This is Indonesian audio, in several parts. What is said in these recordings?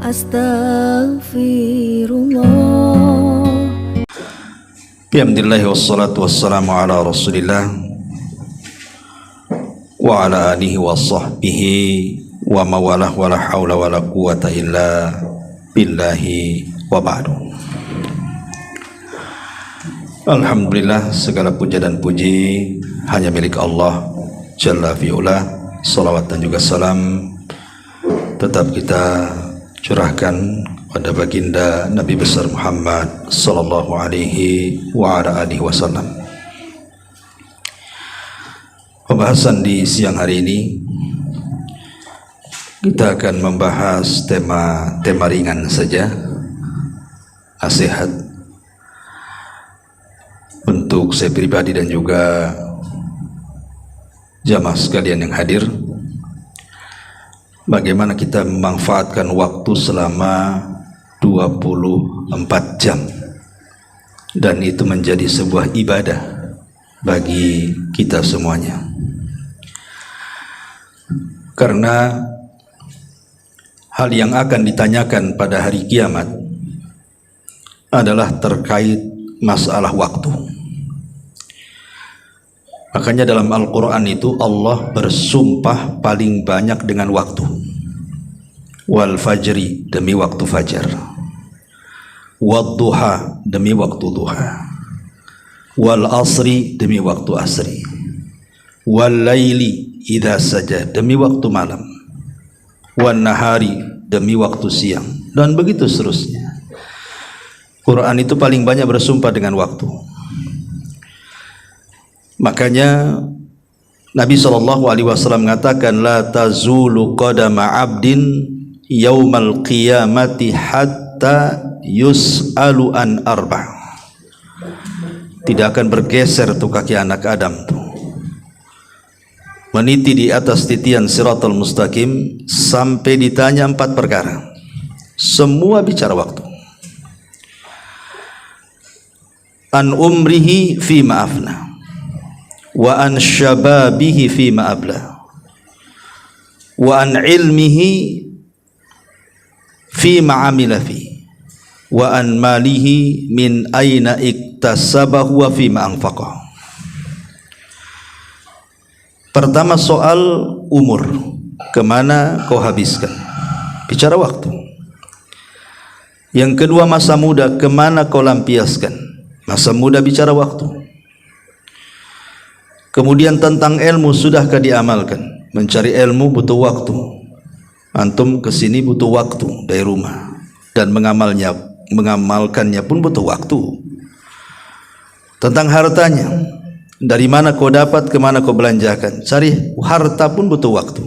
Astaghfirullah. Alhamdulillah wassalatu wassalamu ala Rasulillah wa ala alihi wa sahbihi wa mawalah wa la hawla wa la quwata illa billahi wa ba'du. Alhamdulillah, segala puja dan puji hanya milik Allah Jalla fi'ula. Salawat dan juga salam tetap kita curahkan pada baginda Nabi besar Muhammad sallallahu alaihi wa ala alihi wasallam. Pembahasan di siang hari ini kita akan membahas tema ringan saja, nasihat untuk saya pribadi dan juga jamaah sekalian yang hadir. Bagaimana kita memanfaatkan waktu selama 24 jam, dan itu menjadi sebuah ibadah bagi kita semuanya. Karena hal yang akan ditanyakan pada hari kiamat adalah terkait masalah waktu. Makanya dalam Al-Quran itu Allah bersumpah paling banyak dengan waktu. Wal fajri, demi waktu fajar. Wad duha, demi waktu duha. Wal asri, demi waktu asri. Wal laili idha saja, demi waktu malam. Wan nahari, demi waktu siang. Dan begitu seterusnya. Quran itu paling banyak bersumpah dengan waktu. Makanya Nabi SAW mengatakan, la tazulu qadama abdin yaumal qiyamati hatta yus'alu an arba'. Tidak akan bergeser tuh kaki anak Adam tuh, meniti di atas titian siratal mustaqim sampai ditanya 4 perkara. Semua bicara waktu. An umrihi fi ma'afna, wa an syababihi fi ma'abla, wa an ilmihi fi ma'amila fi, wa an malihi min aina iktasabahu wa fi ma'anfaqah. Pertama soal umur, kemana kau habiskan, bicara waktu. Yang kedua masa muda, kemana kau lampiaskan, masa muda bicara waktu. Kemudian tentang ilmu, sudahkah diamalkan? Mencari ilmu butuh waktu. Antum kesini butuh waktu dari rumah, dan mengamalkannya pun butuh waktu. Tentang hartanya, dari mana kau dapat, kemana kau belanjakan. Cari harta pun butuh waktu,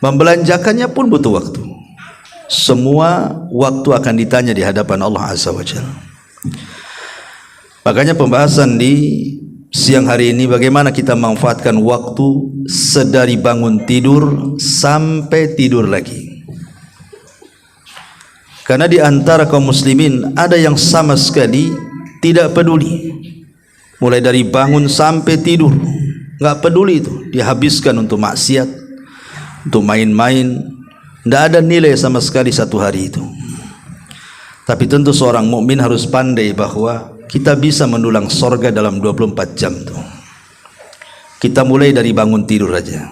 membelanjakannya pun butuh waktu. Semua waktu akan ditanya di hadapan Allah Azza wa Jalla. Makanya pembahasan di siang hari ini, bagaimana kita memanfaatkan waktu sedari bangun tidur sampai tidur lagi. Karena di antara kaum muslimin ada yang sama sekali tidak peduli, mulai dari bangun sampai tidur nggak peduli, itu dihabiskan untuk maksiat, untuk main-main. Tidak ada nilai sama sekali satu hari itu. Tapi tentu seorang mukmin harus pandai bahwa kita bisa mendulang sorga dalam 24 jam tuh. Kita mulai dari bangun tidur aja.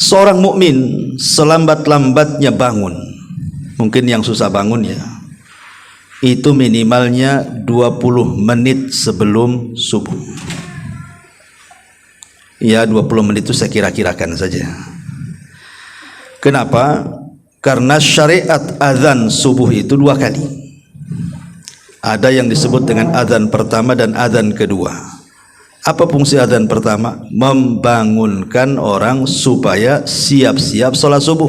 Seorang mukmin selambat-lambatnya bangun, mungkin yang susah bangun ya, itu minimalnya 20 menit sebelum subuh. Ya 20 menit itu saya kira-kirakan saja. Kenapa? Karena syariat azan subuh itu 2 kali. Ada yang disebut dengan azan pertama dan azan kedua. Apa fungsi azan pertama? Membangunkan orang supaya siap-siap sholat subuh.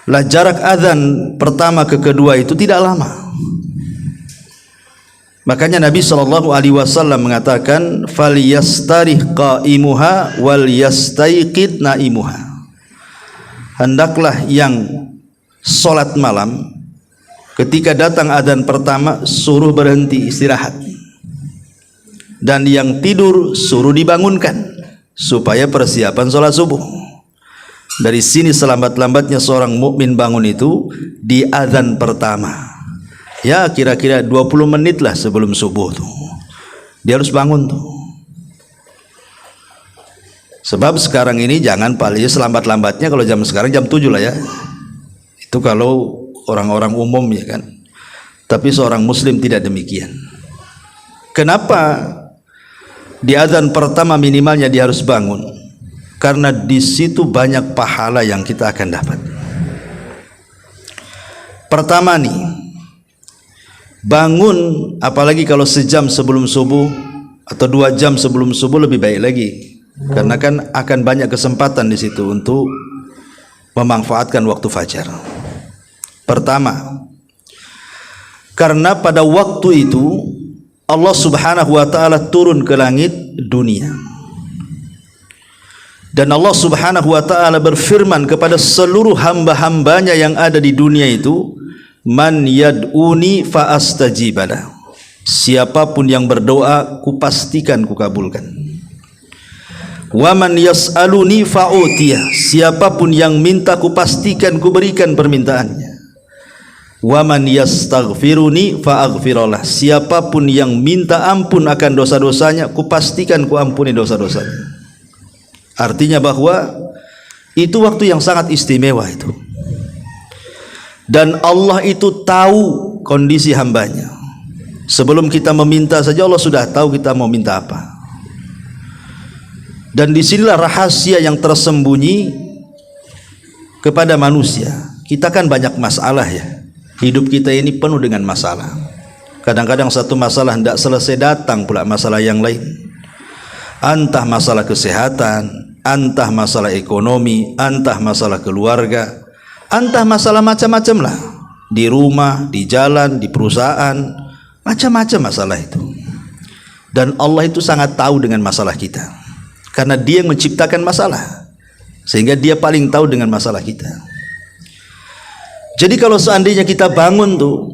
Lah jarak azan pertama ke kedua itu tidak lama. Makanya Nabi SAW mengatakan, falyastarih qaimuha wal yastaiqid naimuha. Hendaklah yang sholat malam ketika datang adzan pertama suruh berhenti istirahat, dan yang tidur suruh dibangunkan supaya persiapan sholat subuh. Dari sini selambat-lambatnya seorang mukmin bangun itu di azan pertama. Ya kira-kira 20 menit lah sebelum subuh tuh. Dia harus bangun tuh. Sebab sekarang ini jangan paling selambat-lambatnya kalau jam sekarang jam 7 lah ya. Itu kalau orang-orang umum ya kan. Tapi seorang muslim tidak demikian. Kenapa di azan pertama minimalnya dia harus bangun? Karena di situ banyak pahala yang kita akan dapat. Pertama nih, bangun apalagi kalau sejam sebelum subuh atau 2 jam sebelum subuh lebih baik lagi. Karena kan akan banyak kesempatan di situ untuk memanfaatkan waktu fajar. Pertama, karena pada waktu itu Allah Subhanahu wa taala turun ke langit dunia. Dan Allah Subhanahu wa taala berfirman kepada seluruh hamba-hambanya yang ada di dunia itu, man yad'uni fa astajibala. Siapapun yang berdoa, kupastikan kukabulkan. Wa man yas'aluni fa'utiyah. Siapapun yang minta, kupastikan kuberikan permintaannya. Wa man yastaghfiruni fa'aghfirullah. Siapapun yang minta ampun akan dosa-dosanya, kupastikan kuampuni dosa-dosanya. Artinya bahwa itu waktu yang sangat istimewa itu. Dan Allah itu tahu kondisi hambanya. Sebelum kita meminta saja Allah sudah tahu kita mau minta apa. Dan disinilah rahasia yang tersembunyi kepada manusia. Kita kan banyak masalah ya. Hidup kita ini penuh dengan masalah. Kadang-kadang satu masalah tidak selesai, datang pula masalah yang lain. Entah masalah kesehatan, entah masalah ekonomi, entah masalah keluarga, entah masalah macam-macam lah. Di rumah, di jalan, di perusahaan, macam-macam masalah itu. Dan Allah itu sangat tahu dengan masalah kita. Karena dia yang menciptakan masalah, sehingga dia paling tahu dengan masalah kita. Jadi kalau seandainya kita bangun tuh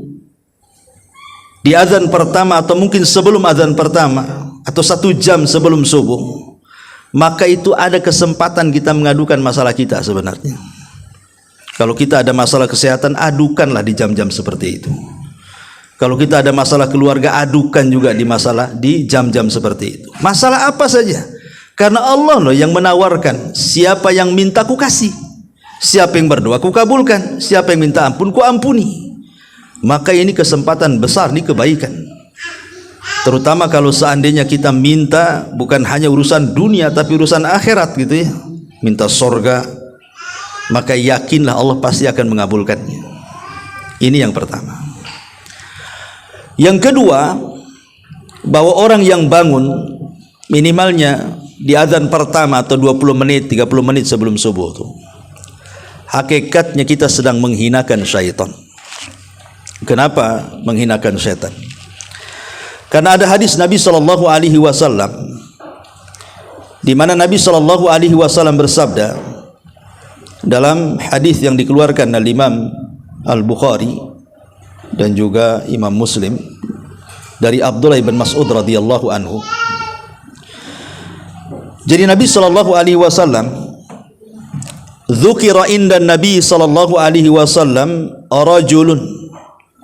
di azan pertama atau mungkin sebelum azan pertama atau 1 jam sebelum subuh, maka itu ada kesempatan kita mengadukan masalah kita sebenarnya. Kalau kita ada masalah kesehatan, adukanlah di jam-jam seperti itu. Kalau kita ada masalah keluarga, adukan juga di jam-jam seperti itu. Masalah apa saja. Karena Allah loh yang menawarkan, siapa yang minta ku kasih, siapa yang berdoa ku kabulkan, siapa yang minta ampun ku ampuni. Maka ini kesempatan besar, ini kebaikan. Terutama kalau seandainya kita minta bukan hanya urusan dunia tapi urusan akhirat gitu ya, minta sorga, maka yakinlah Allah pasti akan mengabulkannya. Ini yang pertama. Yang kedua, bahwa orang yang bangun minimalnya di azan pertama atau 20 menit, 30 menit sebelum subuh tuh, hakikatnya kita sedang menghinakan syaitan. Kenapa menghinakan syaitan? Karena ada hadis Nabi SAW di mana Nabi SAW bersabda dalam hadis yang dikeluarkan oleh Imam Al-Bukhari dan juga Imam Muslim dari Abdullah bin Mas'ud radhiyallahu anhu. Jadi Nabi SAW dzukira inda Nabi SAW rajulun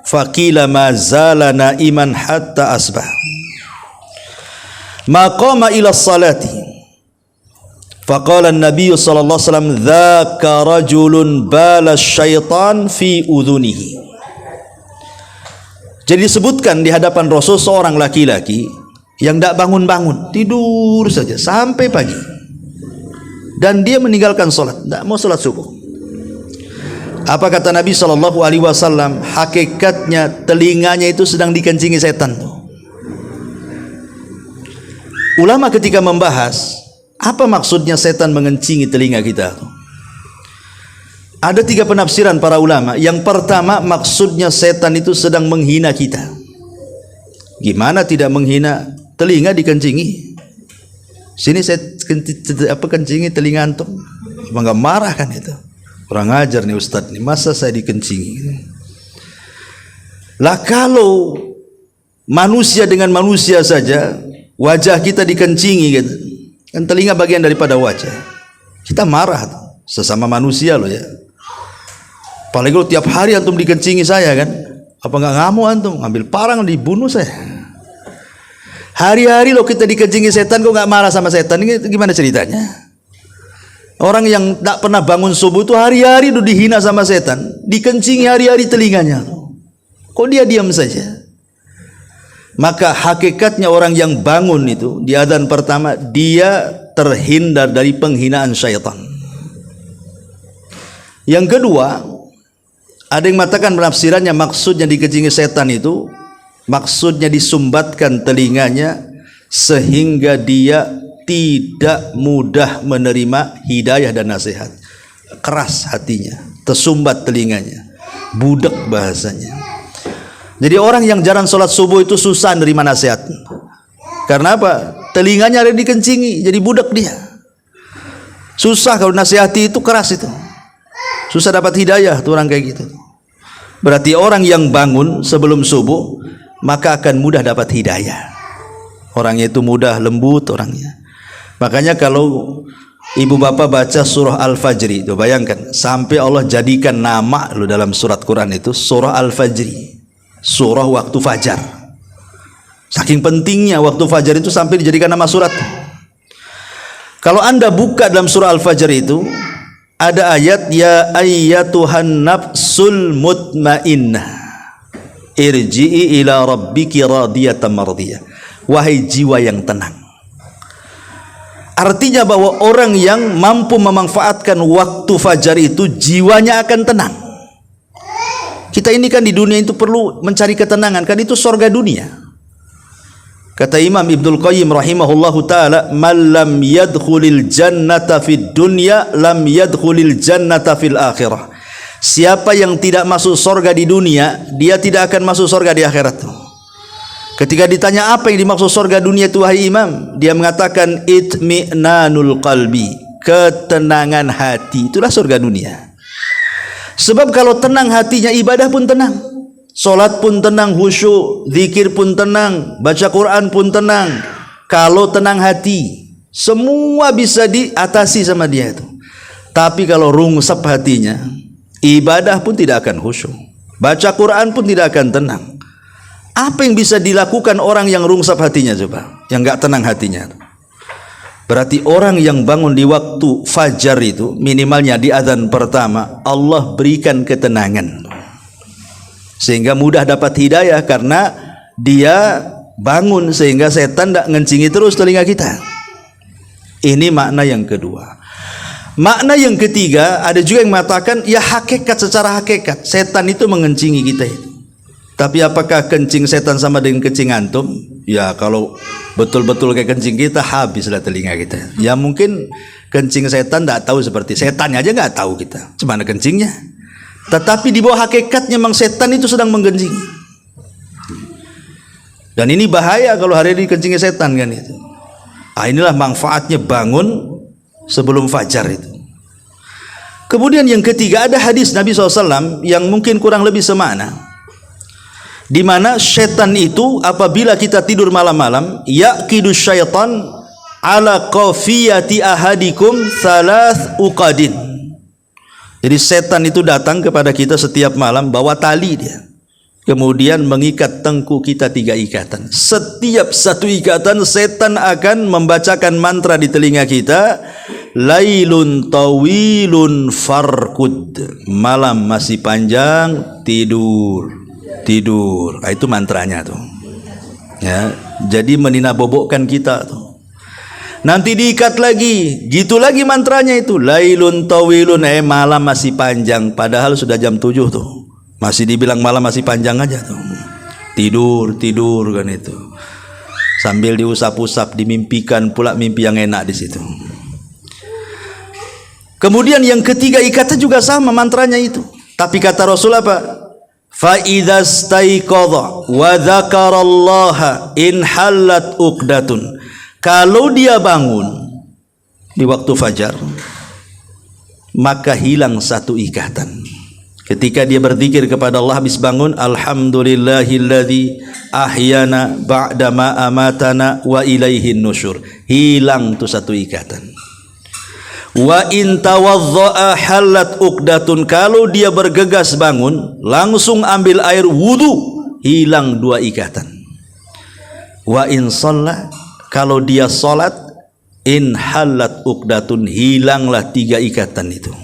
faqila ma zala naiman hatta asbah ma qama ila salati faqala an-nabiy sallallahu alaihi wasallam dzaka rajulun bala syaitan fi udhunihi. Jadi disebutkan di hadapan Rasul seorang laki-laki yang tidak bangun-bangun, tidur saja sampai pagi, dan dia meninggalkan sholat, tidak mau sholat subuh. Apa kata Nabi SAW? Hakikatnya telinganya itu sedang dikencingi setan tuh. Ulama ketika membahas apa maksudnya setan mengencingi telinga kita tuh, ada 3 penafsiran para ulama. Yang pertama, maksudnya setan itu sedang menghina kita. Gimana tidak menghina? Telinga dikencingi. Sini saya kencingi telinga antum. Enggak marah kan itu? Kurang ajar nih Ustadz nih, masa saya dikencingi? Lah kalau manusia dengan manusia saja, wajah kita dikencingi gitu. Kan telinga bagian daripada wajah. Kita marah tuh. sesama manusia loh ya. Apalagi kalau tiap hari antum dikencingi saya kan, apa nggak ngamuk antum? Ambil parang dibunuh saya. Hari-hari lo kita dikencingi setan, kok nggak marah sama setan? Ini gimana ceritanya? Orang yang tak pernah bangun subuh itu hari-hari udah dihina sama setan, dikencingi hari-hari telinganya. Kok dia diam saja? Maka hakikatnya orang yang bangun itu di adzan pertama, dia terhindar dari penghinaan syaitan. Yang kedua, ada yang mengatakan penafsirannya maksudnya dikencingi setan itu maksudnya disumbatkan telinganya sehingga dia tidak mudah menerima hidayah dan nasihat. Keras hatinya, tersumbat telinganya, budak bahasanya. Jadi orang yang jarang sholat subuh itu susah menerima nasihat. Karena apa? Telinganya ada dikencingi, jadi budak dia. Susah kalau nasihati itu, keras itu. Susah dapat hidayah tuh orang kayak gitu. Berarti orang yang bangun sebelum subuh maka akan mudah dapat hidayah. Orangnya itu mudah lembut orangnya. Makanya kalau ibu bapak baca surah Al-Fajri itu, bayangkan sampai Allah jadikan nama lo dalam surat Quran itu surah Al-Fajri, surah waktu fajar. Saking pentingnya waktu fajar itu sampai dijadikan nama surat. Kalau anda buka dalam surah Al-Fajr itu ada ayat, ya ayyatuhan nafsul mutmainnah irji'i ila rabbiki radiyatan mardiyah. Wahai jiwa yang tenang. Artinya bahwa orang yang mampu memanfaatkan waktu fajar itu jiwanya akan tenang. Kita ini kan di dunia itu perlu mencari ketenangan, kan itu surga dunia. Kata Imam Ibnul Qayyim rahimahullahu ta'ala, man lam yadkhulil jannata fid dunya lam yadkhulil jannata fil akhirah. Siapa yang tidak masuk surga di dunia, dia tidak akan masuk surga di akhirat. Ketika ditanya apa yang dimaksud surga dunia itu wahai Imam, dia mengatakan itmi'nanul qalbi, ketenangan hati, itulah surga dunia. Sebab kalau tenang hatinya, ibadah pun tenang, solat pun tenang, khusyuk, zikir pun tenang, baca Quran pun tenang. Kalau tenang hati, semua bisa diatasi sama dia itu. Tapi kalau rungsep hatinya, ibadah pun tidak akan khusyuk, baca Quran pun tidak akan tenang. Apa yang bisa dilakukan orang yang rungsep hatinya coba, yang enggak tenang hatinya? Berarti orang yang bangun di waktu fajar itu, minimalnya di adzan pertama, Allah berikan ketenangan sehingga mudah dapat hidayah, karena dia bangun sehingga setan tidak ngencingi terus telinga kita. Ini makna yang kedua. Makna yang ketiga, ada juga yang mengatakan ya hakikat, secara hakikat setan itu mengencingi kita itu. Tapi apakah kencing setan sama dengan kencing antum? Ya kalau betul-betul kayak kencing kita, habislah telinga kita. Ya mungkin kencing setan tidak tahu, seperti setannya aja nggak tahu kita cuma kencingnya. Tetapi di bawah hakikatnya memang setan itu sedang menggencingi. Dan ini bahaya kalau hari ini kencingi setan kan itu. Inilah manfaatnya bangun sebelum fajar itu. Kemudian yang ketiga, ada hadis Nabi SAW yang mungkin kurang lebih semakna, di mana setan itu apabila kita tidur malam-malam, yaqidu syaitan ala qafiyati ahadikum thalath uqadin. Jadi setan itu datang kepada kita setiap malam bawa tali dia, kemudian mengikat tengkuk kita 3 ikatan. Setiap satu ikatan setan akan membacakan mantra di telinga kita, lailun tawilun farkud, malam masih panjang, tidur. Nah, itu mantranya tuh. Ya, jadi meninabobokkan kita tuh. Nanti diikat lagi, gitu lagi mantranya itu, lailun tawilun, malam masih panjang, padahal sudah jam 7 tuh. Masih dibilang malam masih panjang aja tuh. Tidur kan itu. Sambil diusap-usap, dimimpikan pula mimpi yang enak di situ. Kemudian yang ketiga, ikatan juga sama mantranya itu. Tapi kata Rasul apa? Fa idza staiqadha wa dzakarallaha in halat uqdatun. Kalau dia bangun di waktu fajar, maka hilang satu ikatan. Ketika dia berzikir kepada Allah habis bangun, alhamdulillahilladzi ahyana ba'da ma amatana wa ilaihin nusyur, hilang tuh satu ikatan. Wa in tawaddaa halat uqdatun, kalau dia bergegas bangun langsung ambil air wudu, hilang 2 ikatan. Wa in shalla, kalau dia salat, in halat uqdatun, hilanglah 3 ikatan itu.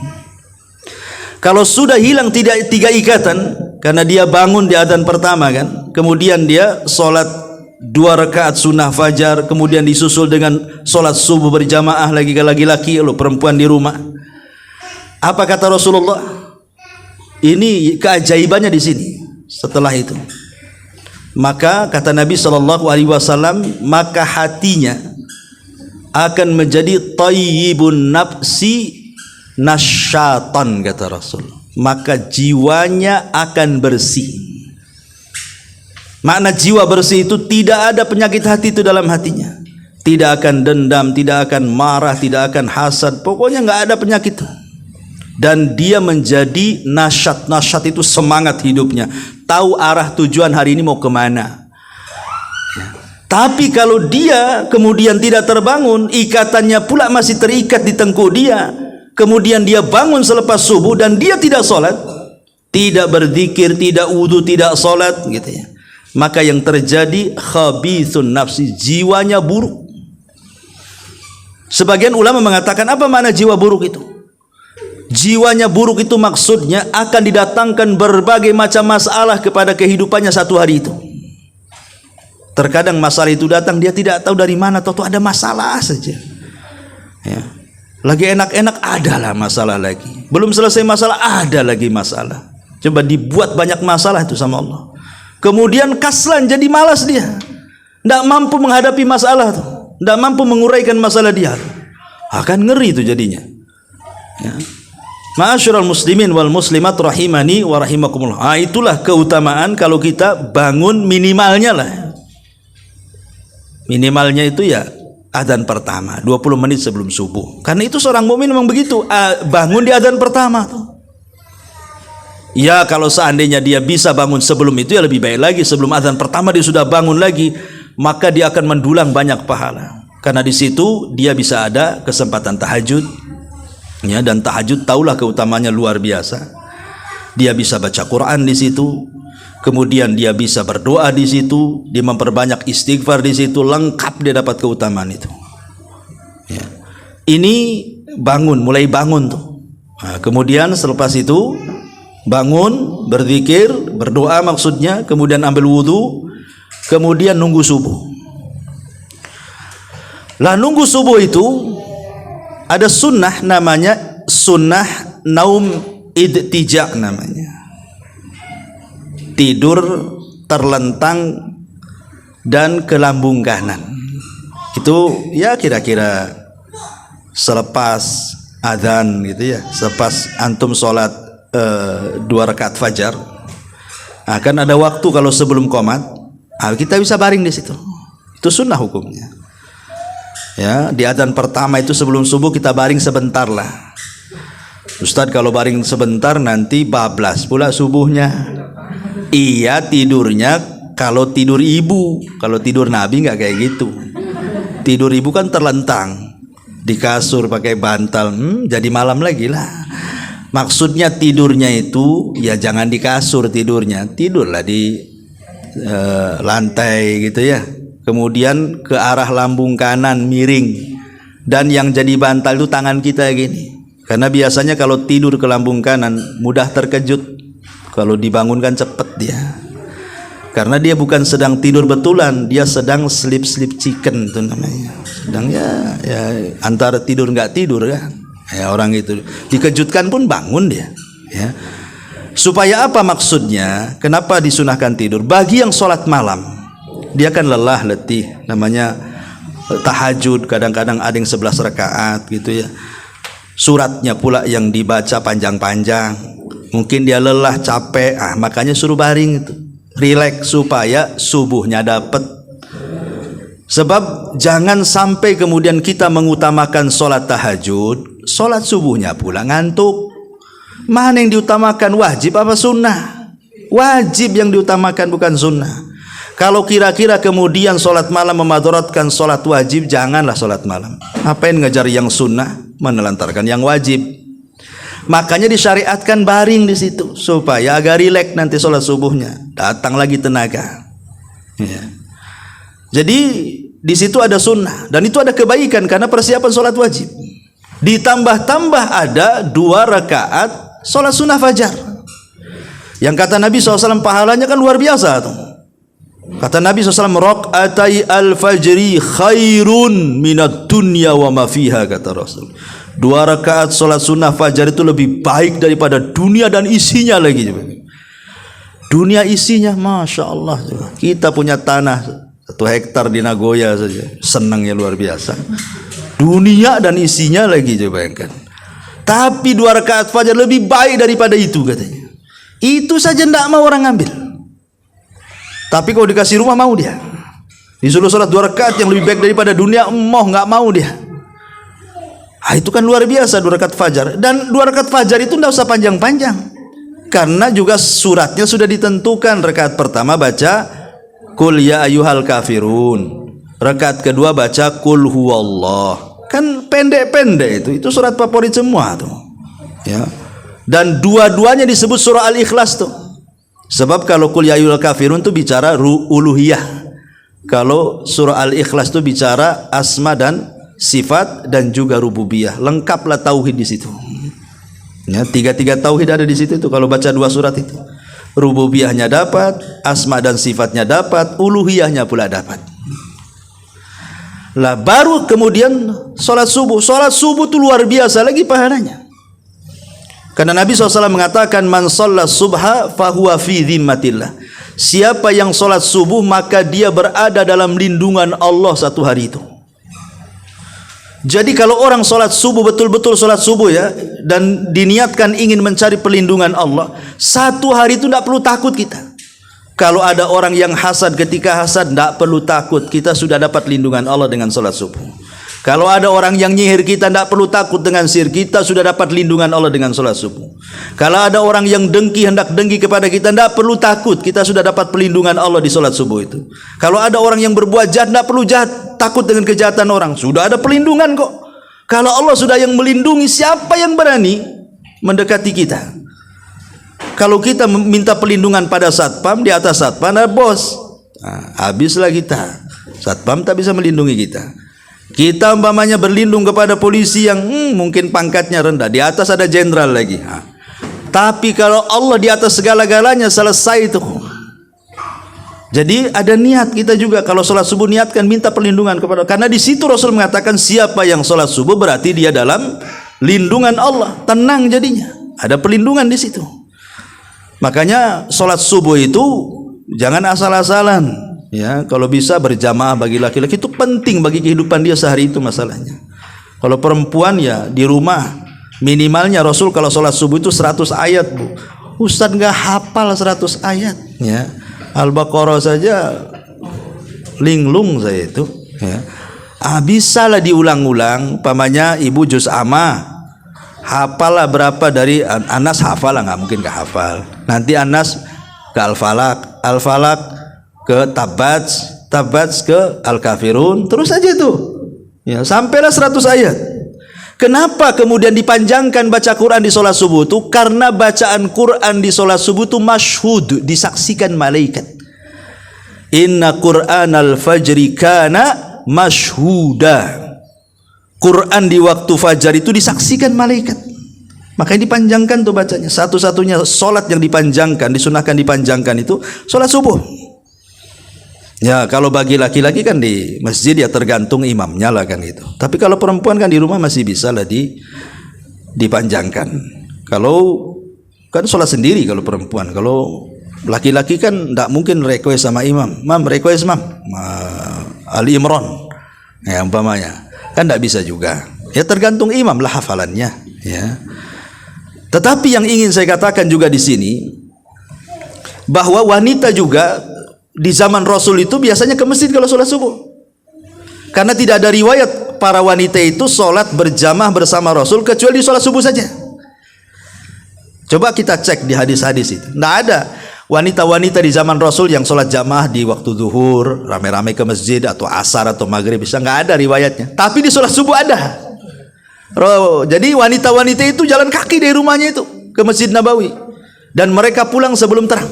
Kalau sudah hilang 3 ikatan, karena dia bangun di adzan pertama kan, kemudian dia salat 2 rakaat sunnah fajar, kemudian disusul dengan solat subuh berjamaah lagi ke laki-laki, lalu perempuan di rumah. Apa kata Rasulullah? Ini keajaibannya di sini. Setelah itu, maka kata Nabi SAW, maka hatinya akan menjadi tayyibun nafsi nasyatan, kata Rasul. Maka jiwanya akan bersih. Makna jiwa bersih itu tidak ada penyakit hati itu dalam hatinya. Tidak akan dendam, tidak akan marah, tidak akan hasad. Pokoknya nggak ada penyakit itu. Dan dia menjadi nasyat. Nasyat itu semangat hidupnya. Tahu arah tujuan hari ini mau kemana. Ya. Tapi kalau dia kemudian tidak terbangun, ikatannya pula masih terikat di tengkuk dia. Kemudian dia bangun selepas subuh dan dia tidak sholat, tidak berzikir, tidak wudu, tidak sholat, gitu ya. Maka yang terjadi khabithun nafsi, jiwanya buruk. Sebagian ulama mengatakan, apa makna jiwa buruk itu? Jiwanya buruk itu maksudnya akan didatangkan berbagai macam masalah kepada kehidupannya satu hari itu. Terkadang masalah itu datang, dia tidak tahu dari mana, tahu ada masalah saja. Ya. Lagi enak-enak, adalah masalah lagi. Belum selesai masalah, ada lagi masalah. Coba dibuat banyak masalah itu sama Allah. Kemudian kaslan, jadi malas dia, tidak mampu menghadapi masalah itu, tidak mampu menguraikan masalah dia, akan ngeri itu jadinya. Ya. Ma'asyiral muslimin wal muslimat rahimani wa rahimakumullah. Itulah keutamaan kalau kita bangun minimalnya lah. Minimalnya itu ya adzan pertama 20 menit sebelum subuh. Karena itu seorang mukmin memang begitu, bangun di adzan pertama tuh. Ya kalau seandainya dia bisa bangun sebelum itu ya lebih baik lagi. Sebelum azan pertama dia sudah bangun lagi, maka dia akan mendulang banyak pahala. Karena di situ dia bisa ada kesempatan tahajud. Ya, dan tahajud tahulah keutamanya luar biasa. Dia bisa baca Quran di situ. Kemudian dia bisa berdoa di situ, dia memperbanyak istighfar di situ, lengkap dia dapat keutamaan itu. Ya. Ini bangun, mulai bangun tuh. Nah, kemudian selepas itu bangun, berzikir, berdoa maksudnya, kemudian ambil wudu, kemudian nunggu subuh. Lah nunggu subuh itu ada sunnah, namanya sunnah naum idtija namanya. Tidur terlentang dan ke lambung kanan. Itu ya kira-kira selepas adzan gitu ya, selepas antum sholat 2 rakaat fajar, akan ada waktu kalau sebelum qomat, kita bisa baring di situ. Itu sunnah hukumnya. Ya, di adzan pertama itu sebelum subuh kita baring sebentar lah. Ustadz kalau baring sebentar nanti bablas pula subuhnya. Iya tidurnya kalau tidur ibu, kalau tidur Nabi nggak kayak gitu. Tidur ibu kan terlentang di kasur pakai bantal, jadi malam lagi lah. Maksudnya tidurnya itu ya jangan di kasur tidurnya, tidurlah di lantai gitu ya. Kemudian ke arah lambung kanan miring, dan yang jadi bantal itu tangan kita gini. Karena biasanya kalau tidur ke lambung kanan mudah terkejut. Kalau dibangunkan cepet dia. Karena dia bukan sedang tidur betulan, dia sedang sleep chicken itu namanya. Sedang ya antara tidur nggak tidur kan. Ya orang itu dikejutkan pun bangun dia. Ya. Supaya apa maksudnya? Kenapa disunahkan tidur? Bagi yang sholat malam, dia kan lelah letih, namanya tahajud. Kadang-kadang ada yang 11 rakaat gitu ya. Suratnya pula yang dibaca panjang-panjang. Mungkin dia lelah, capek, makanya suruh baring itu, rileks supaya subuhnya dapat. Sebab jangan sampai kemudian kita mengutamakan sholat tahajud, sholat subuhnya pula ngantuk. Mana yang diutamakan, wajib apa sunnah? Wajib yang diutamakan bukan sunnah. Kalau kira-kira kemudian sholat malam memadaratkan sholat wajib, janganlah sholat malam. Apain ngejar yang sunnah, menelantarkan yang wajib. Makanya disyariatkan baring di situ supaya agak rileks nanti sholat subuhnya, datang lagi tenaga. Ya. Jadi di situ ada sunnah dan itu ada kebaikan karena persiapan sholat wajib. Ditambah-tambah ada 2 rakaat sholat sunnah fajar. Yang kata Nabi SAW pahalanya kan luar biasa tuh. Kata Nabi SAW, raqatai al-fajri khairun minad dunya wa ma fiha, kata Rasul. 2 rakaat salat sunnah fajar itu lebih baik daripada dunia dan isinya lagi. Dunia isinya, Masya Allah. Kita punya tanah 1 hektar di Nagoya saja, senangnya luar biasa. Dunia dan isinya lagi, coba bayangkan. Tapi 2 rakaat fajar lebih baik daripada itu katanya. Itu saja tidak mau orang ambil. Tapi kalau dikasih rumah mau dia. Disuruh sholat 2 rakaat yang lebih baik daripada dunia, nggak mau dia. Itu kan luar biasa 2 rakaat fajar. Dan 2 rakaat fajar itu tidak usah panjang-panjang. Karena juga suratnya sudah ditentukan. Rakaat pertama baca Qul ya ayyuhal kafirun. Rakaat kedua baca Qul huwallah. Kan pendek-pendek itu surat favorit semua tuh. Ya. Dan dua-duanya disebut surah Al-Ikhlas tuh. Sebab kalau Qul ya ayyuhal kafirun itu bicara uluhiyah. Kalau surah Al-Ikhlas itu bicara asma dan sifat dan juga rububiyah. Lengkaplah tauhid di situ. Ya, 3 tauhid ada di situ tuh kalau baca 2 surat itu. Rububiyahnya dapat, asma dan sifatnya dapat, uluhiyahnya pula dapat. Lah baru kemudian salat subuh. Salat subuh itu luar biasa lagi pahalanya. Karena Nabi SAW mengatakan man shalla subha fahuwa fi dhimmatillah. Siapa yang sholat subuh maka dia berada dalam lindungan Allah 1 hari itu. Jadi kalau orang sholat subuh, betul-betul sholat subuh ya, dan diniatkan ingin mencari perlindungan Allah, 1 hari itu tidak perlu takut kita. Kalau ada orang yang hasad, ketika hasad tidak perlu takut, kita sudah dapat lindungan Allah dengan sholat subuh. Kalau ada orang yang nyihir kita, tidak perlu takut dengan sihir, kita sudah dapat lindungan Allah dengan sholat subuh. Kalau ada orang yang dengki, hendak dengki kepada kita, tidak perlu takut, kita sudah dapat perlindungan Allah di sholat subuh itu. Kalau ada orang yang berbuat jahat, tidak perlu takut dengan kejahatan orang, sudah ada perlindungan kok. Kalau Allah sudah yang melindungi, siapa yang berani mendekati kita? Kalau kita minta perlindungan pada satpam, di atas satpam ada bos, habislah kita. Satpam tak bisa melindungi kita. Kita umpamanya berlindung kepada polisi yang mungkin pangkatnya rendah, di atas ada jenderal lagi. Tapi kalau Allah di atas segala-galanya, selesai itu. Jadi ada niat kita juga kalau sholat subuh, niatkan minta perlindungan kepada, karena di situ Rasul mengatakan siapa yang sholat subuh berarti dia dalam lindungan Allah, tenang jadinya, ada perlindungan di situ. Makanya sholat subuh itu jangan asal-asalan. Ya, kalau bisa berjamaah bagi laki-laki itu penting bagi kehidupan dia sehari itu masalahnya. Kalau perempuan ya di rumah, minimalnya Rasul kalau sholat subuh itu 100 ayat bu. Ustadz nggak hafal 100 ayat. Ya, Al-Baqarah saja linglung saya itu. Ya, bisa lah diulang-ulang. Pamannya ibu juz amma, hafal lah berapa dari Anas, hafal lah, nggak mungkin nggak hafal. Nanti Anas ke Al-Falaq, Al-Falaq ke Tabats ke Al-Kafirun, terus aja tuh ya, sampailah 100 ayat. Kenapa kemudian dipanjangkan baca Quran di sholat subuh itu? Karena bacaan Quran di sholat subuh itu masyhud, disaksikan malaikat. Inna Quran al-fajri kana masyhuda. Quran di waktu fajar itu disaksikan malaikat. Makanya dipanjangkan tuh bacanya. Satu-satunya sholat yang dipanjangkan, disunahkan dipanjangkan itu sholat subuh. Ya, kalau bagi laki-laki kan di masjid ya tergantung imamnya lah kan gitu. Tapi kalau perempuan kan di rumah masih bisa lah dipanjangkan. Kalau kan sholat sendiri kalau perempuan. Kalau laki-laki kan tidak mungkin request sama imam. Mam request mam Ali Imran. Ya umpamanya kan tidak bisa juga. Ya tergantung imam lah hafalannya. Ya. Tetapi yang ingin saya katakan juga di sini bahwa wanita juga di zaman Rasul itu biasanya ke masjid kalau sholat subuh. Karena tidak ada riwayat para wanita itu sholat berjamaah bersama Rasul kecuali di sholat subuh saja. Coba kita cek di hadis-hadis itu, tidak ada Wanita-wanita di zaman Rasul yang sholat jamaah di waktu zuhur, rame-rame ke masjid atau asar atau maghrib, bisa nggak ada riwayatnya. Tapi di sholat subuh ada. Jadi wanita-wanita itu jalan kaki dari rumahnya itu ke Masjid Nabawi, dan mereka pulang sebelum terang.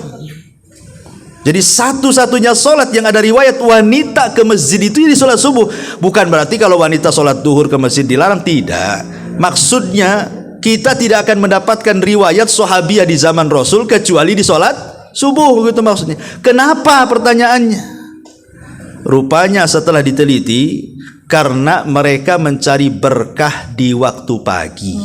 Jadi satu-satunya sholat yang ada riwayat wanita ke masjid itu di sholat subuh. Bukan berarti kalau wanita sholat duhur ke masjid dilarang, tidak. Maksudnya kita tidak akan mendapatkan riwayat sahabiah di zaman Rasul kecuali di sholat subuh, begitu maksudnya. Kenapa pertanyaannya? Rupanya setelah diteliti, karena mereka mencari berkah di waktu pagi.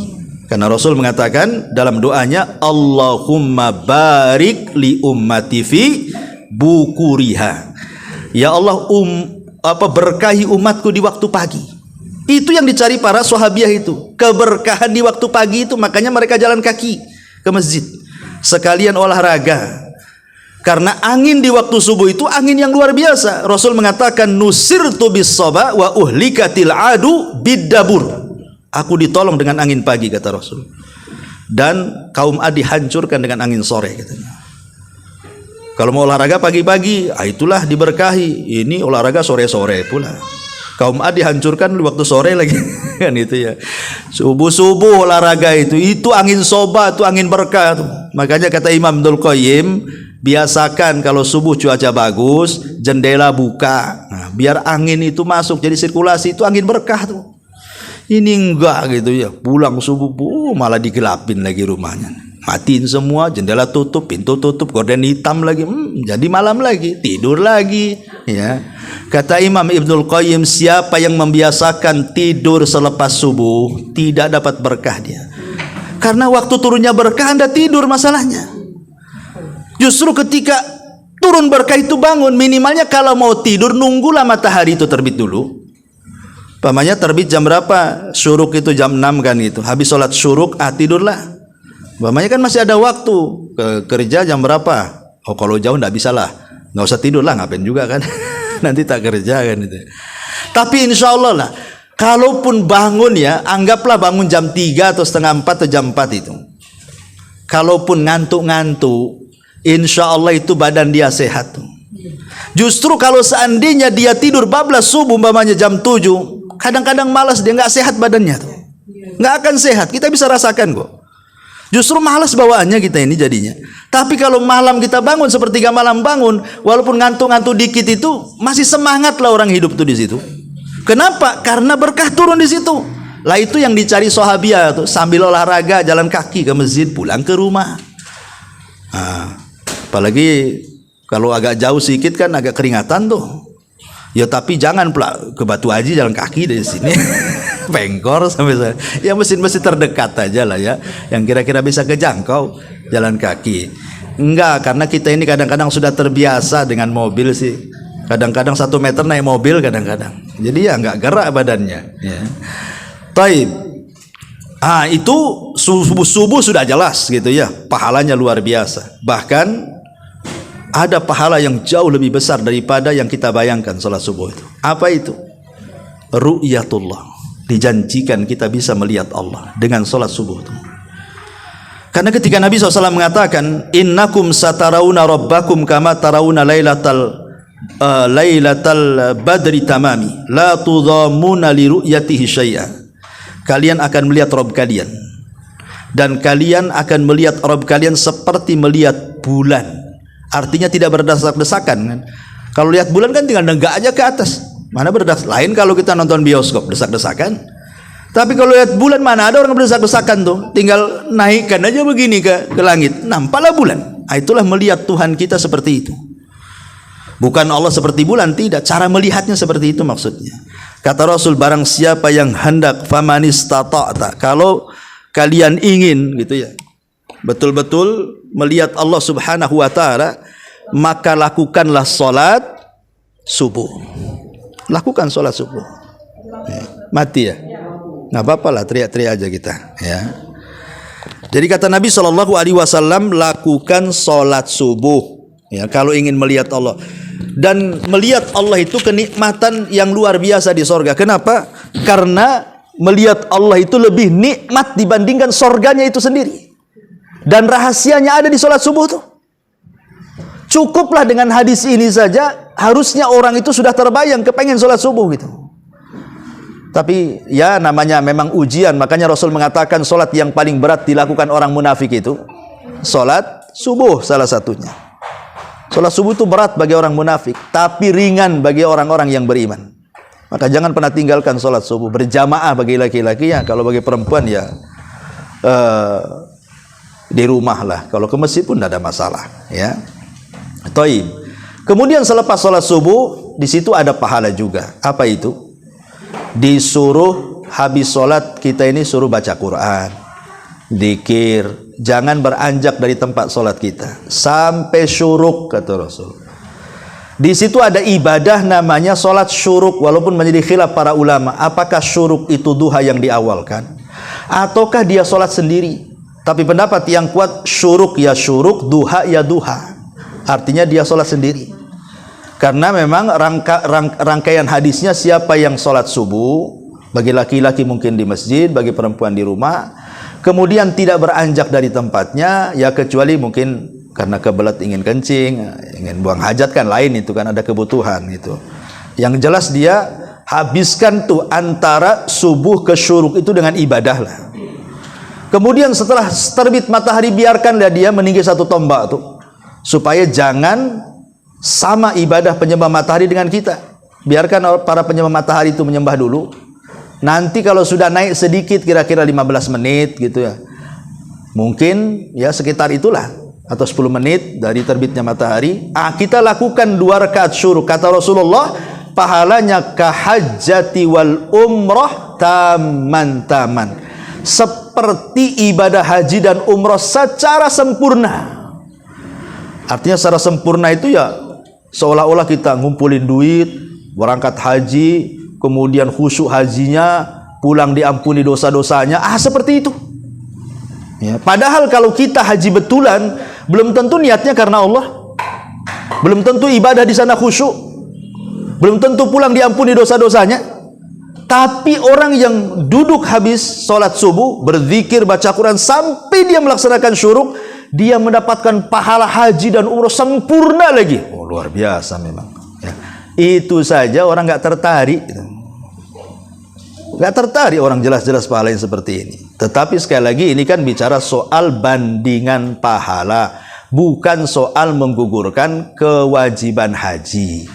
Karena Rasul mengatakan dalam doanya, Allahumma barik li ummati fi bukuriha. Ya Allah, berkahi umatku di waktu pagi. Itu yang dicari para sahabiah itu, keberkahan di waktu pagi itu. Makanya mereka jalan kaki ke masjid, sekalian olahraga. Karena angin di waktu subuh itu angin yang luar biasa. Rasul mengatakan, nusirtu bis-saba wa uhlikatil adu bid-dabur. Aku ditolong dengan angin pagi, kata Rasul, dan kaum Ad dihancurkan dengan angin sore, katanya. Kalau mau olahraga pagi-pagi, itulah diberkahi. Ini olahraga sore-sore pula. Kaum Ad dihancurkan di waktu sore lagi. Kan itu ya. Subuh-subuh olahraga itu angin soba, itu angin berkah tuh. Makanya kata Imam Ibnul Qayyim, biasakan kalau subuh cuaca bagus, jendela buka. Nah, biar angin itu masuk, jadi sirkulasi itu angin berkah tuh. Ini enggak gitu ya, pulang subuh malah digelapin lagi rumahnya, matiin semua, jendela tutup, pintu tutup, gorden hitam lagi, jadi malam lagi, tidur lagi, ya. Kata Imam Ibnul Qayyim, siapa yang membiasakan tidur selepas subuh tidak dapat berkah dia. Karena waktu turunnya berkah Anda tidur, masalahnya. Justru ketika turun berkah itu bangun, minimalnya kalau mau tidur nunggulah matahari itu terbit dulu. Pamannya terbit jam berapa? Syuruk itu jam 6 kan gitu. Habis sholat syuruk, tidurlah. Pamannya kan masih ada waktu. Kerja jam berapa? Oh, kalau jauh enggak bisa lah. Enggak usah tidur lah, ngapain juga kan. Nanti tak kerja kan itu. Tapi insya Allah lah, kalaupun bangun ya, anggaplah bangun jam 3 atau setengah 4 atau jam 4 itu. Kalaupun ngantuk-ngantuk, insya Allah itu badan dia sehat. Justru kalau seandainya dia tidur bablas subuh umpamanya jam 7, kadang-kadang malas, dia nggak sehat badannya tuh, nggak akan sehat. Kita bisa rasakan kok. Justru malas bawaannya kita ini jadinya. Tapi kalau malam kita bangun, sepertiga malam bangun, walaupun ngantuk-ngantuk dikit itu masih semangat lah orang hidup tuh di situ. Kenapa? Karena berkah turun di situ. Lah itu yang dicari sahabiah tuh, sambil olahraga jalan kaki ke masjid, pulang ke rumah. Nah, apalagi kalau agak jauh sedikit kan agak keringatan tuh. Ya tapi jangan pula ke Batu Haji jalan kaki dari sini. Pengkor sampai sana. Ya mesin-mesin terdekat aja lah ya, yang kira-kira bisa kejangkau jalan kaki. Enggak, karena kita ini kadang-kadang sudah terbiasa dengan mobil sih. Kadang-kadang 1 meter naik mobil kadang-kadang. Jadi ya enggak gerak badannya ya. Taib. Itu subuh sudah jelas gitu ya. Pahalanya luar biasa. Bahkan ada pahala yang jauh lebih besar daripada yang kita bayangkan salat subuh itu. Apa itu? Ru'yatullah. Dijanjikan kita bisa melihat Allah dengan salat subuh itu. Karena ketika Nabi SAW mengatakan, innakum satarawuna rabbakum kama tarawuna lailatal badri tamami la tudhamuna li ru'yatihi syai'a. Kalian akan melihat Rabb kalian, dan kalian akan melihat Rabb kalian seperti melihat bulan. Artinya tidak berdesak-desakan kan. Kalau lihat bulan kan tinggal nenggak aja ke atas. Mana berdesak? Lain kalau kita nonton bioskop, desak-desakan. Tapi kalau lihat bulan, mana ada orang berdesak-desakan tuh. Tinggal naikkan aja begini ke langit, nampaklah bulan. Itulah melihat Tuhan kita seperti itu. Bukan Allah seperti bulan, tidak. Cara melihatnya seperti itu maksudnya. Kata Rasul, barang siapa yang hendak famanistata, kalau kalian ingin gitu ya, betul-betul melihat Allah Subhanahu wa taala, maka lakukanlah salat subuh. Lakukan salat subuh. Mati ya? Nggak apa-apa lah, teriak-teriak aja kita ya. Jadi kata Nabi SAW, lakukan salat subuh ya kalau ingin melihat Allah. Dan melihat Allah itu kenikmatan yang luar biasa di sorga. Kenapa? Karena melihat Allah itu lebih nikmat dibandingkan sorganya itu sendiri. Dan rahasianya ada di sholat subuh tuh. Cukuplah dengan hadis ini saja, harusnya orang itu sudah terbayang kepengen sholat subuh gitu. Tapi ya namanya memang ujian, makanya Rasul mengatakan sholat yang paling berat dilakukan orang munafik itu sholat subuh salah satunya. Sholat subuh itu berat bagi orang munafik, tapi ringan bagi orang-orang yang beriman. Maka jangan pernah tinggalkan sholat subuh berjamaah bagi laki-laki ya. Kalau bagi perempuan ya di rumah lah. Kalau ke masjid pun tidak ada masalah ya. Taib. Kemudian selepas sholat subuh di situ ada pahala juga. Apa itu? Disuruh habis sholat kita ini suruh baca Quran, dzikir, jangan beranjak dari tempat sholat kita sampai syuruk kata Rasul. Di situ ada ibadah namanya sholat syuruk, walaupun menjadi khilaf para ulama apakah syuruk itu duha yang diawalkan ataukah dia sholat sendiri. Tapi pendapat yang kuat syuruk ya syuruk, duha ya duha, artinya dia sholat sendiri. Karena memang rangkaian hadisnya siapa yang sholat subuh, bagi laki-laki mungkin di masjid, bagi perempuan di rumah, kemudian tidak beranjak dari tempatnya, ya kecuali mungkin karena kebelet ingin kencing, ingin buang hajat kan lain, itu kan ada kebutuhan itu. Yang jelas dia habiskan tuh antara subuh ke syuruk itu dengan ibadah lah. Kemudian setelah terbit matahari biarkanlah dia meninggi satu tombak tuh, supaya jangan sama ibadah penyembah matahari dengan kita. Biarkan para penyembah matahari itu menyembah dulu. Nanti kalau sudah naik sedikit kira-kira 15 menit gitu ya. Mungkin ya sekitar itulah atau 10 menit dari terbitnya matahari, kita lakukan 2 rakaat syuruk. Kata Rasulullah, pahalanya kahajjati wal umrah taman. Seperti ibadah haji dan umrah secara sempurna. Artinya secara sempurna itu ya seolah-olah kita ngumpulin duit, berangkat haji, kemudian khusyuk hajinya, pulang diampuni dosa-dosanya, seperti itu. Ya, padahal kalau kita haji betulan, belum tentu niatnya karena Allah, belum tentu ibadah di sana khusyuk, belum tentu pulang diampuni dosa-dosanya. Tapi orang yang duduk habis sholat subuh, berzikir, baca Quran sampai dia melaksanakan syuruk, dia mendapatkan pahala haji dan umrah sempurna lagi. Oh, luar biasa memang ya. Itu saja orang nggak tertarik, nggak tertarik orang jelas-jelas pahala yang seperti ini. Tetapi sekali lagi ini kan bicara soal bandingan pahala, bukan soal menggugurkan kewajiban haji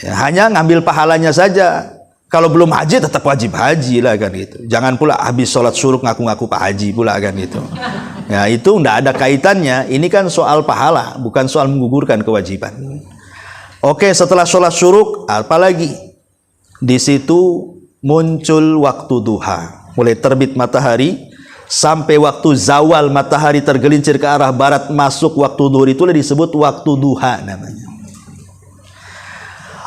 ya, hanya ngambil pahalanya saja. Kalau belum haji tetap wajib haji lah kan gitu. Jangan pula habis sholat syuruk ngaku-ngaku Pak Haji pula kan gitu. Ya itu enggak ada kaitannya. Ini kan soal pahala, bukan soal menggugurkan kewajiban. Oke, setelah sholat syuruk, apalagi? Di situ muncul waktu duha. Mulai terbit matahari sampai waktu zawal matahari tergelincir ke arah barat masuk waktu duhur, itulah disebut waktu duha namanya.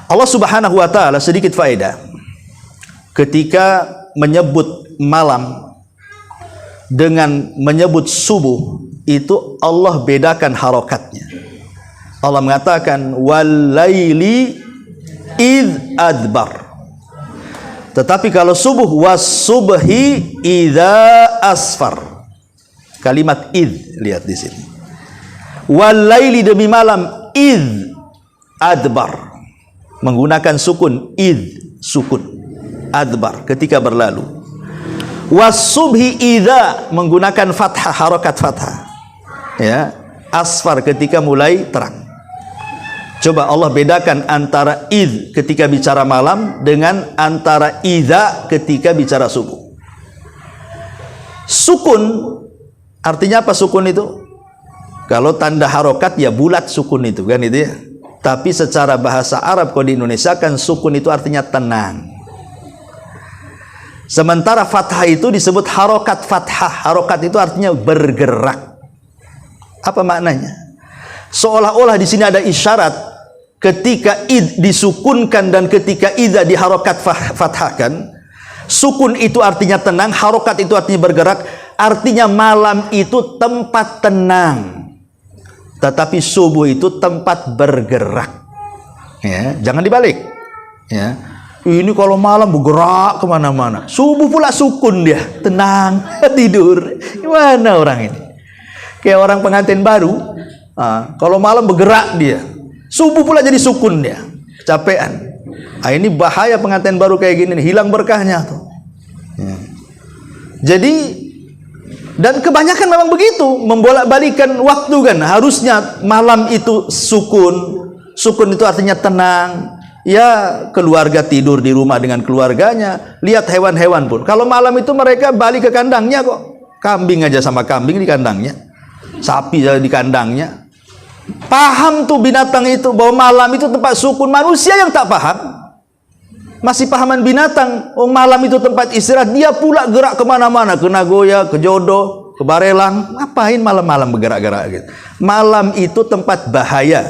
Allah Subhanahu wa taala sedikit faedah. Ketika menyebut malam dengan menyebut subuh, itu Allah bedakan harokatnya. Allah mengatakan walaili id adbar. Tetapi kalau subuh was-subhi idza asfar. Kalimat id lihat di sini. Walaili demi malam id adbar. Menggunakan sukun id, sukun. Adbar ketika berlalu. Was-subhi idza menggunakan fathah, harokat fathah. Ya, asfar ketika mulai terang. Coba Allah bedakan antara id ketika bicara malam dengan antara idza ketika bicara subuh. Sukun artinya apa sukun itu? Kalau tanda harokat ya bulat sukun itu kan itu ya. Tapi secara bahasa Arab kalau di Indonesia kan sukun itu artinya tenang. Sementara fathah itu disebut harokat fathah. Harokat itu artinya bergerak. Apa maknanya? Seolah-olah di sini ada isyarat ketika id disukunkan dan ketika idza diharokat fathahkan. Sukun itu artinya tenang, harokat itu artinya bergerak. Artinya malam itu tempat tenang, tetapi subuh itu tempat bergerak. Ya, jangan dibalik. Ya. Ini kalau malam bergerak kemana-mana, subuh pula sukun dia, tenang, tidur. Gimana orang ini? Kayak orang pengantin baru, Kalau malam bergerak dia, subuh pula jadi sukun dia, capean. Ini bahaya pengantin baru kayak gini nih, hilang berkahnya tuh. Jadi, dan kebanyakan memang begitu, membolak-balikan waktu kan. Harusnya malam itu sukun. Sukun itu artinya tenang. Ya, keluarga tidur di rumah dengan keluarganya. Lihat hewan-hewan pun. Kalau malam itu mereka balik ke kandangnya kok. Kambing aja sama kambing di kandangnya. Sapi aja di kandangnya. Paham tuh binatang itu bahwa malam itu tempat sukun. Manusia yang tak paham masih pahaman binatang. Malam itu tempat istirahat, dia pula gerak kemana-mana, ke Nagoya, ke Jodo, ke Barelang. Ngapain malam-malam bergerak-gerak gitu? Malam itu tempat bahaya.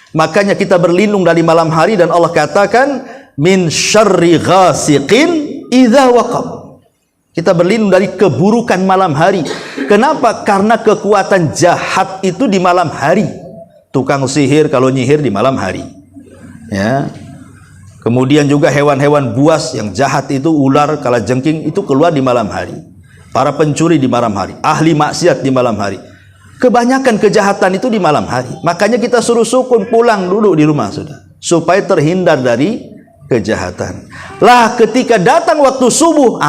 Makanya kita berlindung dari malam hari, dan Allah katakan min syarri ghasiqin idza waqab. Kita berlindung dari keburukan malam hari. Kenapa? Karena kekuatan jahat itu di malam hari. Tukang sihir kalau nyihir di malam hari. Ya. Kemudian juga hewan-hewan buas yang jahat itu, ular, kalajengking, itu keluar di malam hari. Para pencuri di malam hari, ahli maksiat di malam hari. Kebanyakan kejahatan itu di malam hari. Makanya kita suruh sukun, pulang dulu di rumah sudah, supaya terhindar dari kejahatan. Lah ketika datang waktu subuh,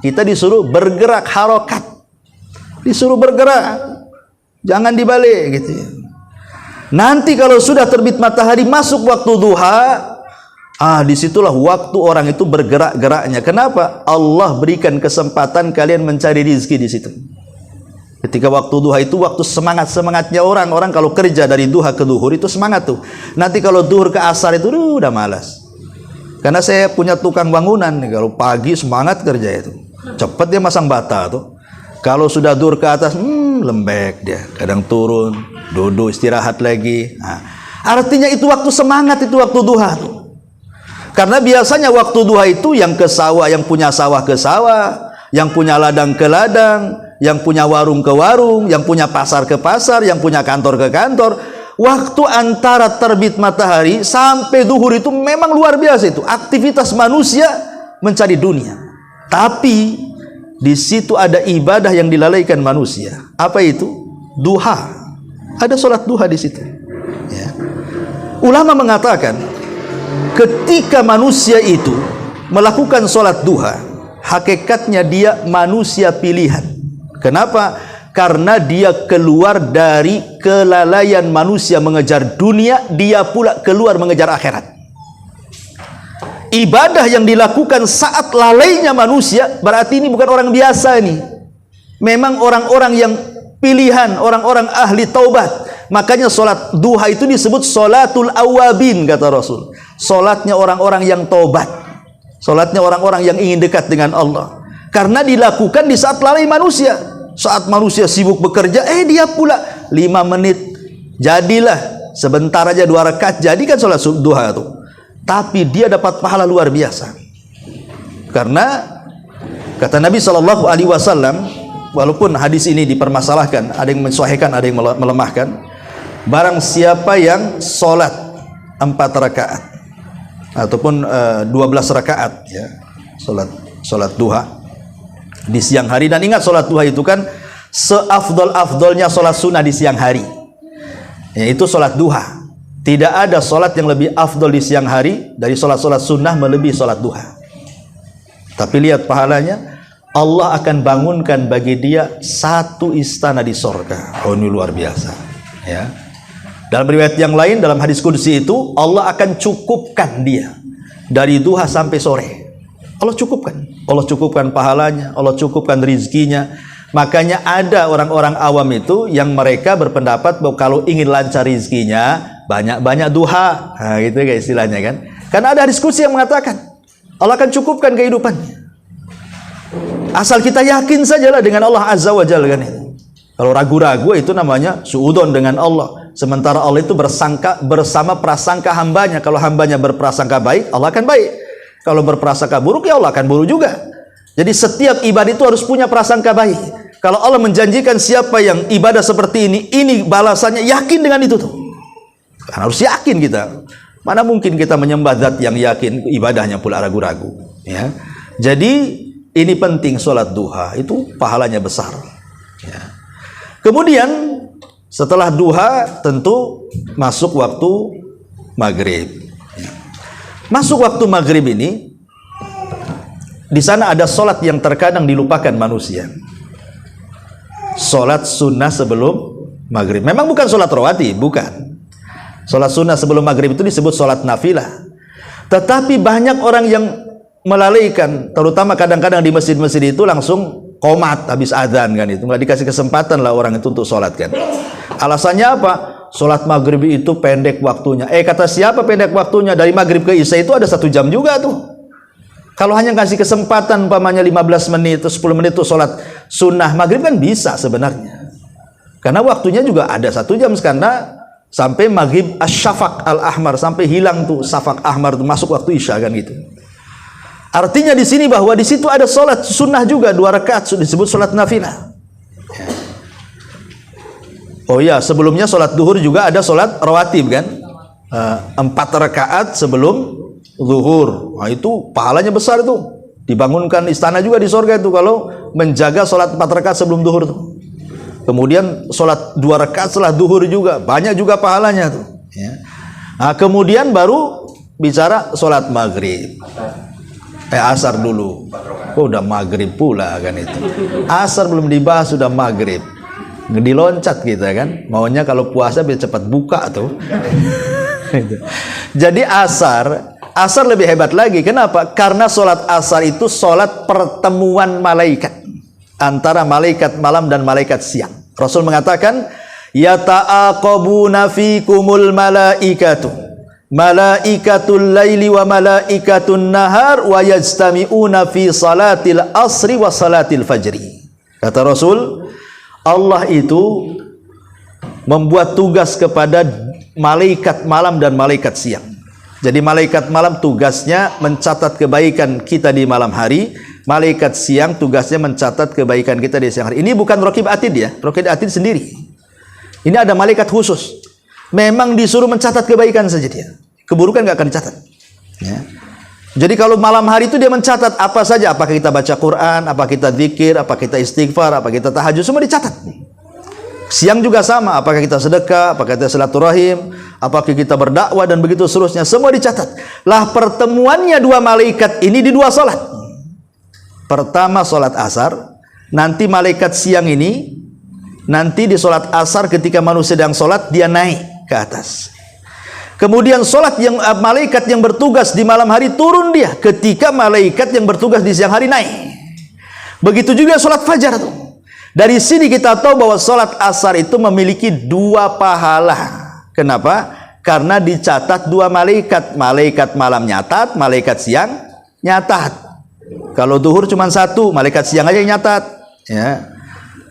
kita disuruh bergerak, harokat. Disuruh bergerak, jangan dibalik gitu ya. Nanti kalau sudah terbit matahari, masuk waktu duha, disitulah waktu orang itu bergerak-geraknya. Kenapa? Allah berikan kesempatan kalian mencari rezeki di situ. Ketika waktu duha itu waktu semangat-semangatnya orang kalau kerja dari duha ke duhur itu semangat tuh. Nanti kalau duhur ke asar itu udah malas. Karena saya punya tukang bangunan nih, kalau pagi semangat kerja itu, cepat dia masang bata tuh. Kalau sudah duhur ke atas, lembek dia, kadang turun, duduk istirahat lagi. Artinya itu waktu semangat, itu waktu duha tuh. Karena biasanya waktu duha itu yang ke sawah, yang punya sawah ke sawah, yang punya ladang ke ladang, yang punya warung ke warung, yang punya pasar ke pasar, yang punya kantor ke kantor. Waktu antara terbit matahari sampai duhur itu memang luar biasa itu. Aktivitas manusia mencari dunia. Tapi di situ ada ibadah yang dilalaikan manusia. Apa itu? Duha. Ada sholat duha di situ. Ya. Ulama mengatakan, ketika manusia itu melakukan sholat duha, hakikatnya dia manusia pilihan. Kenapa? Karena dia keluar dari kelalaian manusia mengejar dunia, dia pula keluar mengejar akhirat. Ibadah yang dilakukan saat lalainya manusia, berarti ini bukan orang biasa ini. Memang orang-orang yang pilihan, orang-orang ahli taubat. Makanya sholat duha itu disebut sholatul awabin, kata Rasul. Sholatnya orang-orang yang taubat. Sholatnya orang-orang yang ingin dekat dengan Allah. Karena dilakukan di saat lalai manusia. Saat manusia sibuk bekerja, dia pula 5 menit. Jadilah, sebentar aja 2 rakaat, jadikan sholat duha itu. Tapi dia dapat pahala luar biasa. Karena kata Nabi SAW, walaupun hadis ini dipermasalahkan, ada yang mensahihkan, ada yang melemahkan, barang siapa yang sholat 4 rakaat ataupun 12 rakaat, ya, sholat duha di siang hari. Dan ingat, sholat duha itu kan seafdol-afdolnya sholat sunnah di siang hari, yaitu sholat duha. Tidak ada sholat yang lebih afdol di siang hari dari sholat-sholat sunnah melebihi sholat duha. Tapi lihat pahalanya, Allah akan bangunkan bagi dia 1 istana di sorga. Ini luar biasa, ya. Dalam riwayat yang lain, dalam hadis qudsi itu, Allah akan cukupkan dia dari duha sampai sore. Allah cukupkan pahalanya, Allah cukupkan rizkinya. Makanya ada orang-orang awam itu yang mereka berpendapat bahwa kalau ingin lancar rizkinya, banyak-banyak duha. Gitu kayak istilahnya kan. Karena ada diskusi yang mengatakan Allah akan cukupkan kehidupannya. Asal kita yakin sajalah dengan Allah Azza wa Jalla kan itu. Kalau ragu-ragu itu namanya suudon dengan Allah. Sementara Allah itu bersangka bersama prasangka hambanya. Kalau hambanya berprasangka baik, Allah akan baik. Kalau berprasangka buruk, ya Allah akan buruk juga. Jadi setiap ibadah itu harus punya prasangka baik. Kalau Allah menjanjikan siapa yang ibadah seperti ini balasannya, yakin dengan itu tuh. Kan harus yakin kita. Mana mungkin kita menyembah zat yang yakin, ibadahnya pula ragu-ragu. Ya. Jadi ini penting, sholat duha itu pahalanya besar. Ya. Kemudian Setelah duha tentu masuk waktu maghrib. Masuk waktu maghrib ini, di sana ada solat yang terkadang dilupakan manusia. Solat sunnah sebelum maghrib. Memang bukan solat rawatib, bukan. Solat sunnah sebelum maghrib itu disebut solat nafilah. Tetapi banyak orang yang melalaikan, terutama kadang-kadang di masjid-masjid itu langsung qomat habis adzan kan, itu nggak dikasih kesempatan lah orang itu untuk solat kan. Alasannya apa? Solat maghrib itu pendek waktunya. Kata siapa pendek waktunya? Dari maghrib ke isya itu ada 1 jam juga tuh. Kalau hanya kasih kesempatan umpamanya 15 menit atau 10 menit untuk solat sunnah maghrib kan bisa sebenarnya. Karena waktunya juga ada 1 jam, karena sampai maghrib asyafaq al-ahmar, sampai hilang tuh safaq ahmar, tuh masuk waktu isya kan gitu. Artinya di sini bahwa di situ ada solat sunnah juga 2 rakaat, disebut solat nafilah. Oh iya, sebelumnya solat duhur juga ada solat rawatib kan, 4 rakaat sebelum zuhur. Nah, itu pahalanya besar itu. Dibangunkan istana juga di sorga itu kalau menjaga solat 4 rakaat sebelum duhur tuh. Kemudian solat 2 rakaat setelah duhur juga banyak juga pahalanya tuh. Ya. Nah, kemudian baru bicara solat maghrib. Asar dulu. Oh, udah maghrib pula kan itu. Asar belum dibahas sudah maghrib. Diloncat kita kan. Maunya kalau puasa biar cepat buka tuh. Jadi asar lebih hebat lagi. Kenapa? Karena solat asar itu solat pertemuan malaikat antara malaikat malam dan malaikat siang. Rasul mengatakan, yata'aqabuna fikumul malaikatu, malaikatul laili wa malaikatun nahar, wa yajtami'una fi salatil asri wa salatil fajri. Kata Rasul, Allah itu membuat tugas kepada malaikat malam dan malaikat siang. Jadi malaikat malam tugasnya mencatat kebaikan kita di malam hari, malaikat siang tugasnya mencatat kebaikan kita di siang hari. Ini bukan raqib atid ya, raqib atid sendiri. Ini ada malaikat khusus. Memang disuruh mencatat kebaikan saja dia. Keburukan nggak akan dicatat. Ya. Jadi kalau malam hari itu dia mencatat apa saja, apakah kita baca Quran, apa kita zikir, apa kita istighfar, apa kita tahajud, semua dicatat. Siang juga sama, apakah kita sedekah, apakah kita silaturahim, apakah kita berdakwah dan begitu seterusnya, semua dicatat. Lah pertemuannya 2 malaikat ini di 2 salat. Pertama salat asar, nanti malaikat siang ini nanti di salat asar ketika manusia sedang salat dia naik ke atas. Kemudian solat yang malaikat yang bertugas di malam hari turun dia ketika malaikat yang bertugas di siang hari naik. Begitu juga solat fajar tuh. Dari sini kita tahu bahwa solat asar itu memiliki 2 pahala. Kenapa? Karena dicatat 2 malaikat. Malaikat malam nyatat, malaikat siang nyatat. Kalau duhur cuma 1, malaikat siang aja yang nyatat. Ya.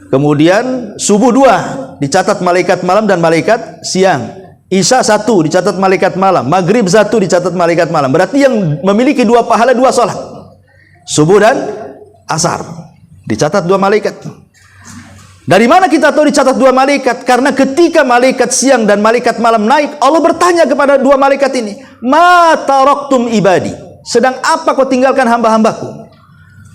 Kemudian subuh 2 dicatat malaikat malam dan malaikat siang. Isya 1 dicatat malaikat malam, maghrib 1 dicatat malaikat malam. Berarti yang memiliki 2 pahala 2 salat. Subuh dan asar dicatat 2 malaikat. Dari mana kita tahu dicatat 2 malaikat? Karena ketika malaikat siang dan malaikat malam naik, Allah bertanya kepada 2 malaikat ini, "Ma taraktum ibadi?" Sedang apa kau tinggalkan hamba-hambaku?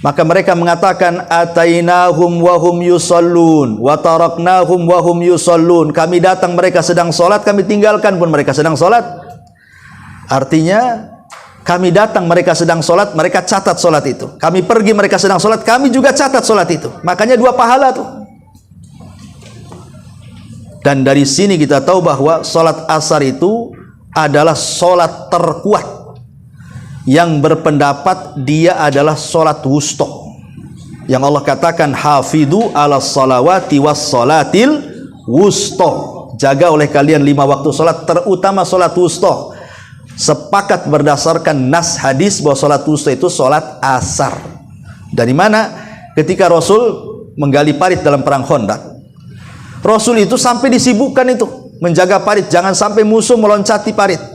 Maka mereka mengatakan, atainahum wahum yusallun wa taraknahum wahum yusallun. Kami datang mereka sedang salat, kami tinggalkan pun mereka sedang salat. Artinya kami datang mereka sedang salat, mereka catat salat itu. Kami pergi mereka sedang salat, kami juga catat salat itu. Makanya 2 pahala tuh. Dan dari sini kita tahu bahwa salat asar itu adalah salat terkuat yang berpendapat dia adalah solat wusta, yang Allah katakan hafidhu ala salawati was salatil wusta, jaga oleh kalian 5 waktu solat, terutama solat wusta. Sepakat berdasarkan nas hadis bahwa solat wusta itu solat asar. Dari mana? Ketika Rasul menggali parit dalam perang Khandaq, Rasul itu sampai disibukkan itu menjaga parit, jangan sampai musuh meloncati parit.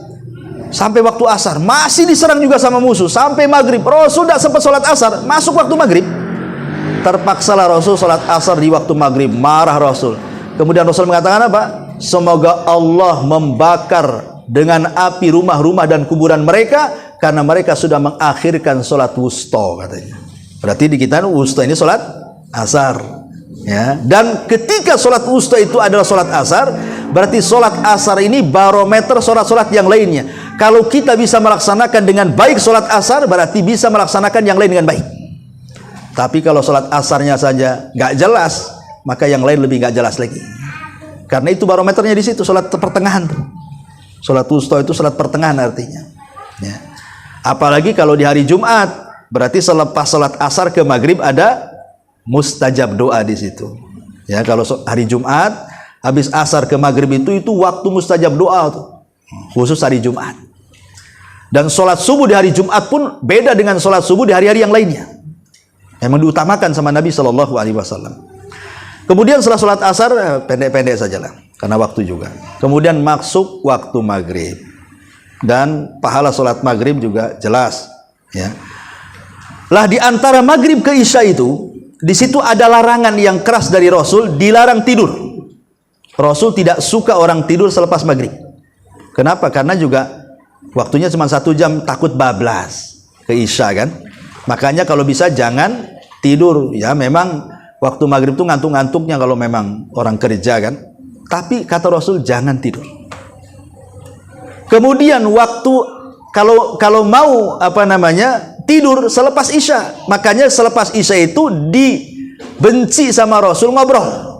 Sampai waktu asar masih diserang juga sama musuh, sampai maghrib Rasul tidak sempat sholat asar, masuk waktu maghrib. Terpaksalah Rasul sholat asar di waktu maghrib. Marah Rasul. Kemudian Rasul mengatakan apa? Semoga Allah membakar dengan api rumah-rumah dan kuburan mereka, karena mereka sudah mengakhirkan sholat wusta, katanya. Berarti di kita wusta ini sholat asar. Ya, dan ketika sholat wusta itu adalah sholat asar, berarti sholat asar ini barometer sholat-sholat yang lainnya. Kalau kita bisa melaksanakan dengan baik sholat asar, berarti bisa melaksanakan yang lain dengan baik. Tapi kalau sholat asarnya saja nggak jelas, maka yang lain lebih nggak jelas lagi. Karena itu barometernya di situ, sholat pertengahan tuh. Sholat wusta itu sholat pertengahan artinya. Ya. Apalagi kalau di hari Jumat, berarti selepas sholat asar ke maghrib ada mustajab doa di situ. Ya, kalau hari Jumat habis asar ke maghrib itu waktu mustajab doa tuh, khusus hari Jumat. Dan sholat subuh di hari Jumat pun beda dengan sholat subuh di hari-hari yang lainnya. Memang diutamakan sama Nabi Shallallahu Alaihi Wasallam. Kemudian setelah sholat asar pendek-pendek sajalah karena waktu juga. Kemudian masuk waktu maghrib dan pahala sholat maghrib juga jelas. Ya. Lah di antara maghrib ke isya itu, di situ ada larangan yang keras dari Rasul, dilarang tidur. Rasul tidak suka orang tidur selepas maghrib. Kenapa? Karena juga waktunya cuma 1 jam, takut bablas ke isya kan. Makanya kalau bisa jangan tidur. Ya memang waktu maghrib itu ngantuk-ngantuknya kalau memang orang kerja kan. Tapi kata Rasul jangan tidur. Kemudian waktu kalau mau tidur selepas isya, makanya selepas isya itu dibenci sama Rasul ngobrol.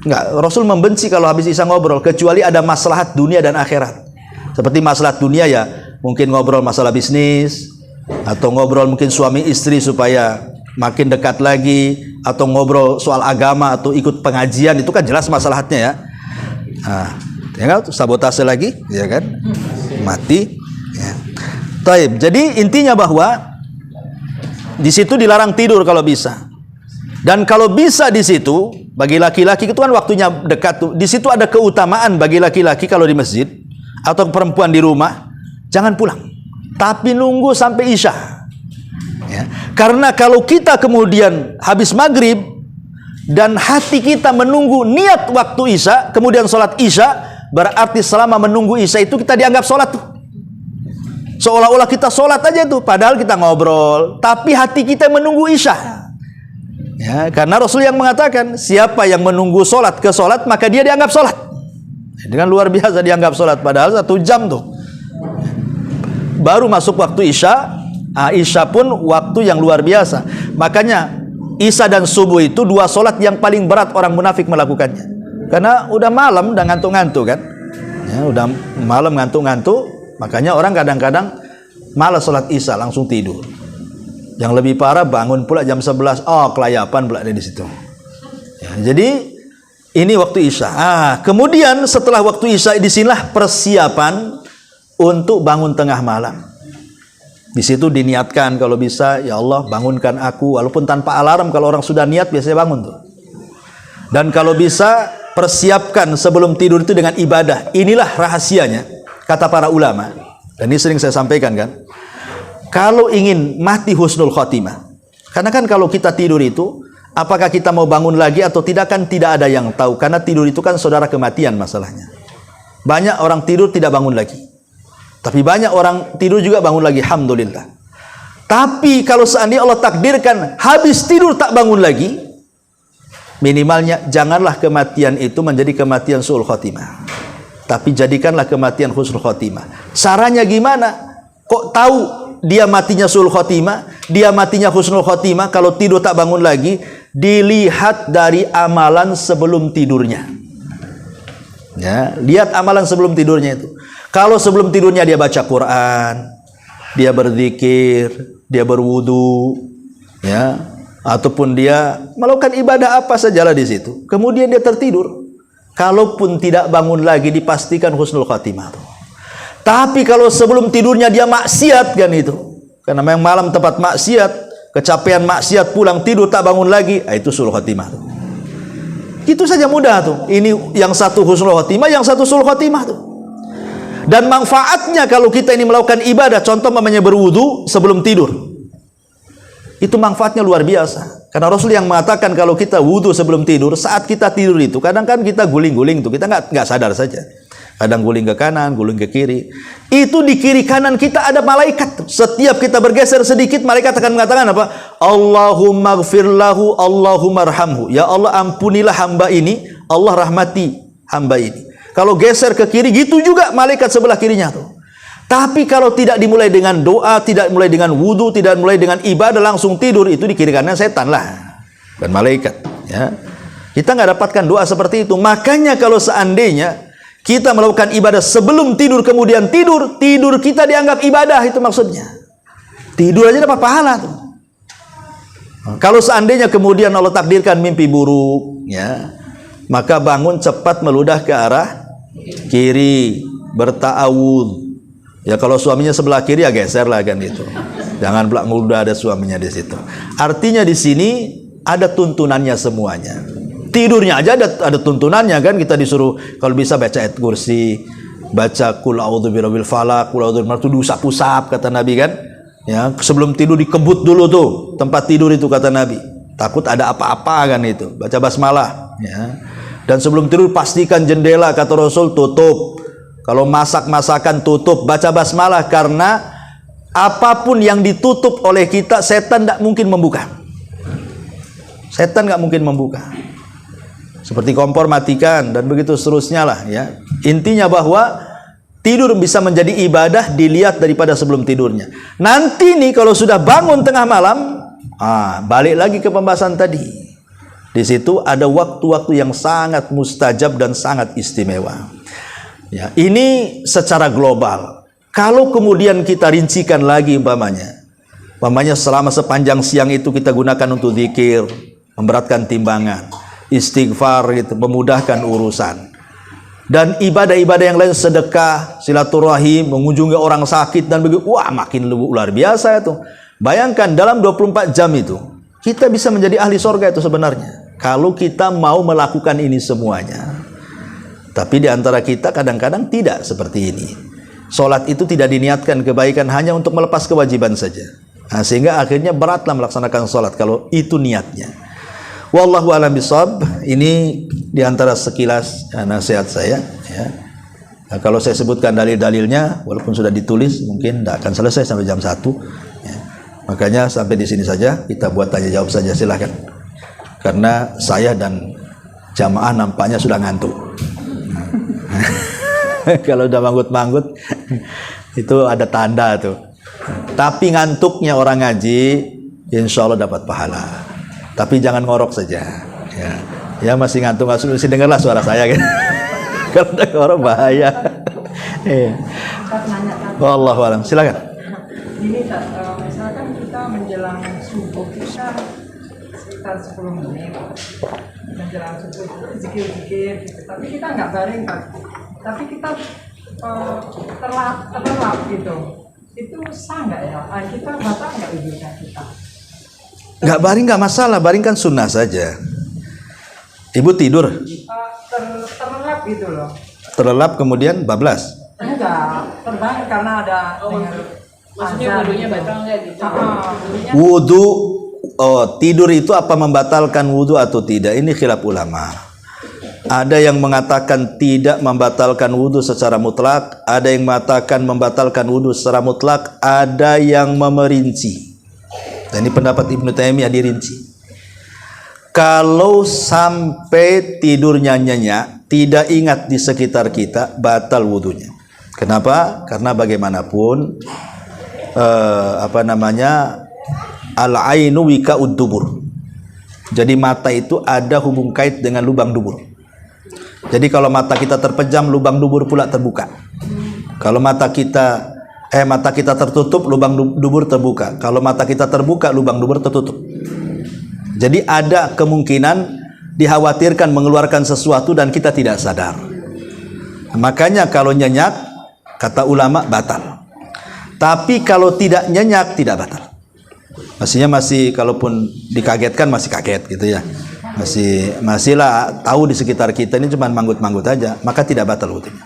Enggak, Rasul membenci kalau habis isya ngobrol, kecuali ada maslahat dunia dan akhirat. Seperti maslahat dunia ya, mungkin ngobrol masalah bisnis, atau ngobrol mungkin suami istri supaya makin dekat lagi, atau ngobrol soal agama, atau ikut pengajian, itu kan jelas maslahatnya ya. Nah, ya kan, sabotase lagi, ya kan, mati. Ya. Taib. Jadi intinya bahwa di situ dilarang tidur kalau bisa. Dan kalau bisa di situ bagi laki-laki itu kan waktunya dekat tuh. Di situ ada keutamaan bagi laki-laki kalau di masjid atau perempuan di rumah, jangan pulang. Tapi nunggu sampai isya. Ya. Karena kalau kita kemudian habis maghrib dan hati kita menunggu niat waktu isya, kemudian sholat isya, berarti selama menunggu isya itu kita dianggap sholat tuh. Seolah-olah kita sholat aja tuh, padahal kita ngobrol, tapi hati kita menunggu isya. Ya, karena Rasul yang mengatakan, siapa yang menunggu sholat ke sholat, maka dia dianggap sholat. Dengan luar biasa dianggap sholat, padahal 1 jam tuh. Baru masuk waktu isya, isya pun waktu yang luar biasa. Makanya isya dan subuh itu 2 sholat yang paling berat orang munafik melakukannya. Karena udah malam, udah ngantuk-ngantuk kan. Ya, udah malam ngantuk-ngantuk. Makanya orang kadang-kadang malas sholat isya, langsung tidur. Yang lebih parah bangun pula jam 11, kelayapan pula di situ. Ya, jadi ini waktu isya. Kemudian setelah waktu isya, disinilah persiapan untuk bangun tengah malam. Di situ diniatkan kalau bisa, ya Allah bangunkan aku, walaupun tanpa alarm. Kalau orang sudah niat biasanya bangun tuh. Dan kalau bisa persiapkan sebelum tidur itu dengan ibadah. Inilah rahasianya, kata para ulama. Dan ini sering saya sampaikan kan. Kalau ingin mati husnul khotimah, karena kan kalau kita tidur itu, apakah kita mau bangun lagi atau tidak kan tidak ada yang tahu. Karena tidur itu kan saudara kematian masalahnya. Banyak orang tidur tidak bangun lagi. Tapi banyak orang tidur juga bangun lagi, alhamdulillah. Tapi kalau seandainya Allah takdirkan habis tidur tak bangun lagi, minimalnya janganlah kematian itu menjadi kematian su'ul khotimah. Tapi jadikanlah kematian husnul khotimah. Caranya gimana? Kok tahu dia matinya su'ul khotimah, dia matinya husnul khotimah? Kalau tidur tak bangun lagi, dilihat dari amalan sebelum tidurnya. Ya, lihat amalan sebelum tidurnya itu. Kalau sebelum tidurnya dia baca Quran, dia berzikir, dia berwudu, ya, ataupun dia melakukan ibadah apa sajalah di situ. Kemudian dia tertidur. Kalaupun tidak bangun lagi, dipastikan husnul khatimah. Tapi kalau sebelum tidurnya dia maksiat kan itu, karena memang malam tempat maksiat, kecapean maksiat, pulang tidur tak bangun lagi, itu su'ul khatimah. Itu saja mudah tuh. Ini yang satu husnul khatimah, yang satu su'ul khatimah tuh. Dan manfaatnya kalau kita ini melakukan ibadah, contoh namanya berwudu sebelum tidur, itu manfaatnya luar biasa. Karena Rasul yang mengatakan kalau kita wudu sebelum tidur, saat kita tidur itu kadang kan kita guling-guling tuh, kita nggak sadar saja. Kadang guling ke kanan, guling ke kiri. Itu di kiri kanan kita ada malaikat. Setiap kita bergeser sedikit, malaikat akan mengatakan apa? Allahumma gfir lahu, Allahumma arhamhu. Ya Allah, ampunilah hamba ini, Allah rahmati hamba ini. Kalau geser ke kiri, gitu juga malaikat sebelah kirinya tuh. Tapi kalau tidak dimulai dengan doa, tidak mulai dengan wudu, tidak mulai dengan ibadah, langsung tidur, itu di kiri kanan setan lah. Dan malaikat. Ya. Kita nggak dapatkan doa seperti itu. Makanya kalau seandainya kita melakukan ibadah sebelum tidur, kemudian tidur kita dianggap ibadah, itu maksudnya. Tidur aja dapat pahala tuh. Kalau seandainya kemudian Allah takdirkan mimpi buruk, ya, maka bangun cepat meludah ke arah kiri, berta'awud. Ya kalau suaminya sebelah kiri ya geser lah kan itu. Jangan belak meludah ada suaminya di situ. Artinya di sini ada tuntunannya semuanya. Tidurnya aja ada tuntunannya kan, kita disuruh kalau bisa baca ayat kursi, baca qul a'udzu birabbil falaq, qul a'udzu birabbil itu diusap-usap kata Nabi kan. Ya, sebelum tidur dikebut dulu tuh tempat tidur itu kata Nabi. Takut ada apa-apa kan itu. Baca basmalah ya. Dan sebelum tidur pastikan jendela kata Rasul tutup. Kalau masak-masakan tutup, baca basmalah karena apapun yang ditutup oleh kita setan tidak mungkin membuka. Setan nggak mungkin membuka. Seperti kompor matikan dan begitu seterusnya lah ya. Intinya bahwa tidur bisa menjadi ibadah dilihat daripada sebelum tidurnya. Nanti nih kalau sudah bangun tengah malam, balik lagi ke pembahasan tadi. Di situ ada waktu-waktu yang sangat mustajab dan sangat istimewa. Ya, ini secara global. Kalau kemudian kita rincikan lagi umpamanya selama sepanjang siang itu kita gunakan untuk zikir, memberatkan timbangan, istighfar gitu, memudahkan urusan. Dan ibadah-ibadah yang lain, sedekah, silaturahim, mengunjungi orang sakit dan begitu, wah makin luar biasa itu. Bayangkan dalam 24 jam itu kita bisa menjadi ahli sorga itu sebenarnya. Kalau kita mau melakukan ini semuanya. Tapi di antara kita kadang-kadang tidak seperti ini. Salat itu tidak diniatkan kebaikan, hanya untuk melepas kewajiban saja. Sehingga akhirnya beratlah melaksanakan salat kalau itu niatnya. Wallahu a'lam bishawab. Ini diantara sekilas nasihat saya. Ya. Nah, kalau saya sebutkan dalil-dalilnya, walaupun sudah ditulis, mungkin tidak akan selesai sampai jam 1. Ya. Makanya sampai di sini saja, kita buat tanya jawab saja, silahkan. Karena saya dan jamaah nampaknya sudah ngantuk. Kalau udah manggut-manggut, itu ada tanda tuh. Tapi ngantuknya orang ngaji, insya Allah dapat pahala. Tapi jangan ngorok saja. Ya masih ngantuk, masih dengarlah suara saya kan. Kalau udah ngorok bahaya. Wallahu a'lam. Silakan. Ini misalkan kita menjelang subuh, kita sekitar 10 menit menjelang subuh zikir-zikir gitu. Tapi kita nggak baring kan. Tapi kita terlelap gitu. Itu sah nggak ya? Kita batal nggak wudhunya kita? Nggak baring nggak masalah, baring kan sunnah saja. Ibu tidur? Terlelap gitu loh. Terlelap kemudian bablas? Enggak, terbangun karena ada maksudnya wudhunya batal nggak gitu? Wudhu, tidur itu apa membatalkan wudhu atau tidak? Ini khilaf ulama. Ada yang mengatakan tidak membatalkan wudhu secara mutlak, ada yang mengatakan membatalkan wudhu secara mutlak, ada yang memerinci. Dan ini pendapat Ibnu Taimiyah dirinci. Kalau sampai tidurnya nyenyak, tidak ingat di sekitar kita, batal wudhunya. Kenapa? Karena bagaimanapun al-ainu wika'ud dubur. Jadi mata itu ada hubung kait dengan lubang dubur. Jadi kalau mata kita terpejam, lubang dubur pula terbuka. Kalau mata kita tertutup, lubang dubur terbuka. Kalau mata kita terbuka, lubang dubur tertutup. Jadi ada kemungkinan dikhawatirkan mengeluarkan sesuatu dan kita tidak sadar. Makanya kalau nyenyak, kata ulama batal. Tapi kalau tidak nyenyak, tidak batal. Maksudnya masih, kalaupun dikagetkan masih kaget gitu ya. Masihlah tahu di sekitar kita ini cuma manggut-manggut aja, maka tidak batal wudhunya.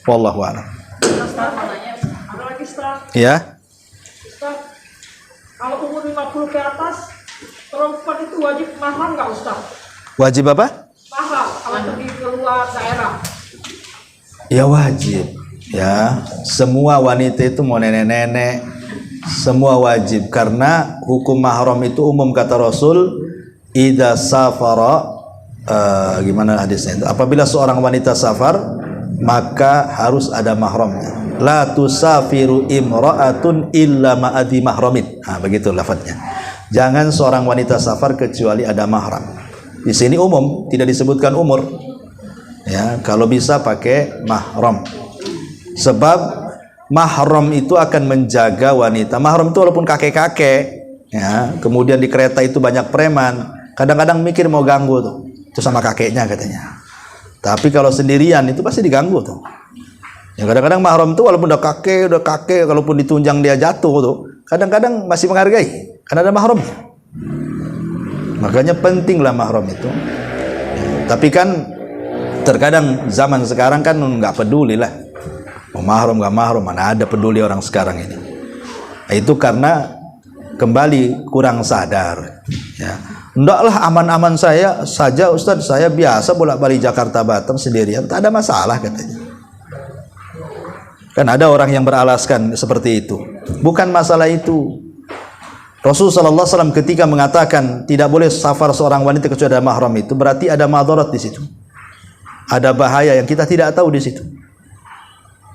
Wallahu a'lam. Ada lagi Ustaz. Ya. Ustaz, kalau umur 50 ke atas, perempuan itu wajib mahram nggak Ustaz? Wajib apa? Mahram kalau pergi keluar daerah. Ya wajib. Ya, semua wanita itu mau nenek-nenek, semua wajib karena hukum mahram itu umum kata Rasul, idza safara gimana hadisnya itu? Apabila seorang wanita safar, maka harus ada mahramnya. La tusafiru imra'atun illa ma'adi mahramin. Nah, begitu lafadznya. Jangan seorang wanita safar kecuali ada mahram. Di sini umum, tidak disebutkan umur. Ya, kalau bisa pakai mahram. Sebab mahram itu akan menjaga wanita. Mahram itu walaupun kakek-kakek, ya, kemudian di kereta itu banyak preman, kadang-kadang mikir mau ganggu tuh. Itu sama kakeknya katanya. Tapi kalau sendirian itu pasti diganggu tuh. Ya kadang-kadang mahram itu walaupun udah kakek, kalaupun ditunjang dia jatuh tuh, kadang-kadang masih menghargai karena ada mahramnya. Makanya pentinglah mahram itu. Ya, tapi kan terkadang zaman sekarang kan nggak peduli lah. Mau mahram nggak mahram, mana ada peduli orang sekarang ini. Nah, itu karena kembali kurang sadar. Ya, ndaklah aman-aman saja Ustadz, saya biasa bolak-balik Jakarta Batam sendirian, tak ada masalah katanya. Kan ada orang yang beralaskan seperti itu. Bukan masalah itu. Rasulullah SAW ketika mengatakan tidak boleh safar seorang wanita kecuali ada mahram, itu berarti ada madarat di situ. Ada bahaya yang kita tidak tahu di situ.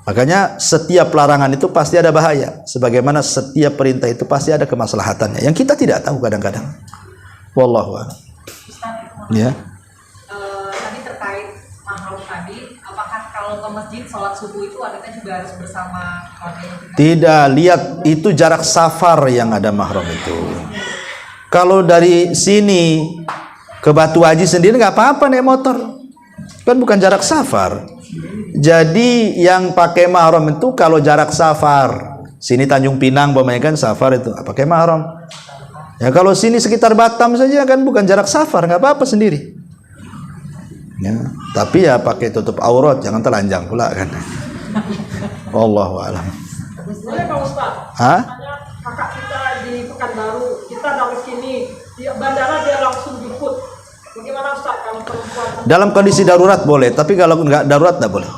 Makanya setiap larangan itu pasti ada bahaya, sebagaimana setiap perintah itu pasti ada kemaslahatannya yang kita tidak tahu kadang-kadang. Wallahu a'lam. Ya. Tadi terkait mahram tadi, apakah kalau ke masjid sholat subuh itu adanya juga harus bersama keluarga? Tidak, lihat itu jarak safar yang ada mahram itu. Kalau dari sini ke Batu Haji sendiri nggak apa-apa naik motor, kan bukan jarak safar. Jadi yang pakai mahram itu kalau jarak safar, sini Tanjung Pinang kan safar itu pakai mahram. Ya kalau sini sekitar Batam saja kan bukan jarak safar, nggak apa-apa sendiri. Ya, tapi ya pakai tutup aurat, jangan telanjang pula kan. Wallahu a'lam. Boleh Pak Ustaz? Hah? Kakak kita di Pekanbaru, kita dari sini di bandara dia langsung jemput. Bagaimana Ustaz kalau perempuan? Dalam kondisi darurat boleh, tapi kalau nggak darurat nggak boleh.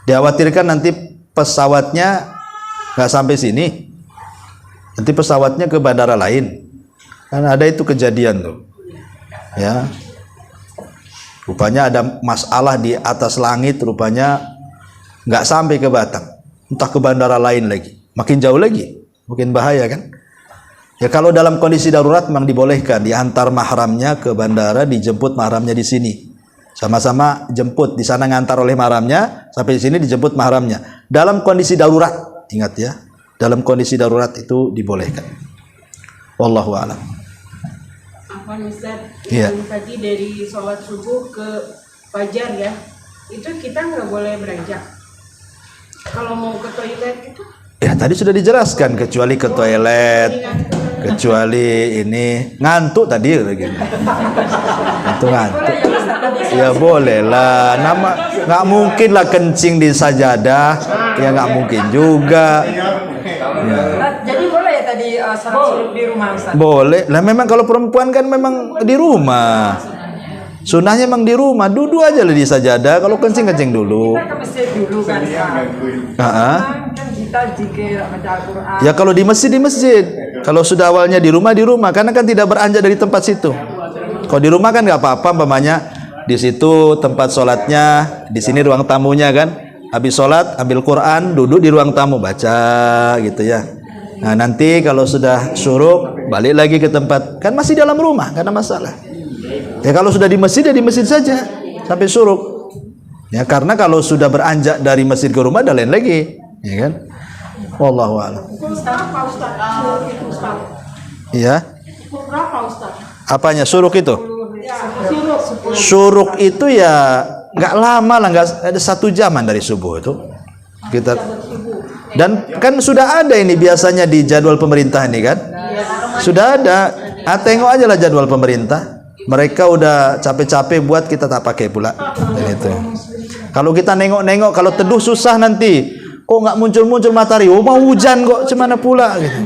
Dikhawatirkan nanti pesawatnya nggak sampai sini, nanti pesawatnya ke bandara lain. Kan ada itu kejadian tuh, ya. Rupanya ada masalah di atas langit, rupanya nggak sampai ke Batam, entah ke bandara lain lagi, makin jauh lagi, makin bahaya kan. Ya kalau dalam kondisi darurat memang dibolehkan diantar mahramnya ke bandara, dijemput mahramnya di sini. Sama-sama jemput, di sana ngantar oleh mahramnya, sampai di sini dijemput mahramnya. Dalam kondisi darurat, ingat ya, dalam kondisi darurat itu dibolehkan. Wallahu a'lam. Afwan Ustaz, Iya. yang tadi dari sholat subuh ke fajar ya, itu kita nggak boleh beranjak. Kalau mau ke toilet itu? Ya tadi sudah dijelaskan, kecuali ke toilet, kecuali ini ngantuk tadi begini. Itu ngantuk. Ya boleh lah, nggak mungkin lah kencing di sajadah, ya nggak mungkin juga. Ya. Jadi boleh ya tadi sholat subuh di rumah Ustaz? Boleh lah, memang kalau perempuan kan memang di rumah. Sunnahnya memang di rumah, duduk aja lah di sajadah. Kalau kencing dulu. Kita ke masjid dulu kan Ustaz. Kan kita zikir baca Al-Quran. Ya kalau di masjid. Kalau sudah awalnya di rumah, karena kan tidak beranjak dari tempat situ. Kalau di rumah kan nggak apa-apa, umpamanya di situ tempat sholatnya, di sini ruang tamunya kan. Habis sholat ambil Quran, duduk di ruang tamu baca gitu ya. Nah nanti kalau sudah syuruk balik lagi ke tempat, kan masih dalam rumah, karena masalah. Ya kalau sudah di masjid ya di masjid saja sampai syuruk. Ya karena kalau sudah beranjak dari masjid ke rumah ada lain lagi, ya kan? Wallahu a'lam. Pukul berapa Ustaz? Syuruk itu Ustaz. Iya. Pukul berapa Ustaz? Apanya syuruk itu? Ya, syuruk. Syuruk itu ya nggak lama lah, nggak ada 1 jaman dari subuh itu kita. Dan kan sudah ada ini biasanya di jadwal pemerintah ini kan, sudah ada. Tengok aja lah jadwal pemerintah. Mereka udah capek-capek buat, kita tak pakai pula. Dan itu. Kalau kita nengok-nengok, kalau teduh susah nanti. Kok nggak muncul-muncul matahari? Oh mau hujan kok, cemana pula gitu.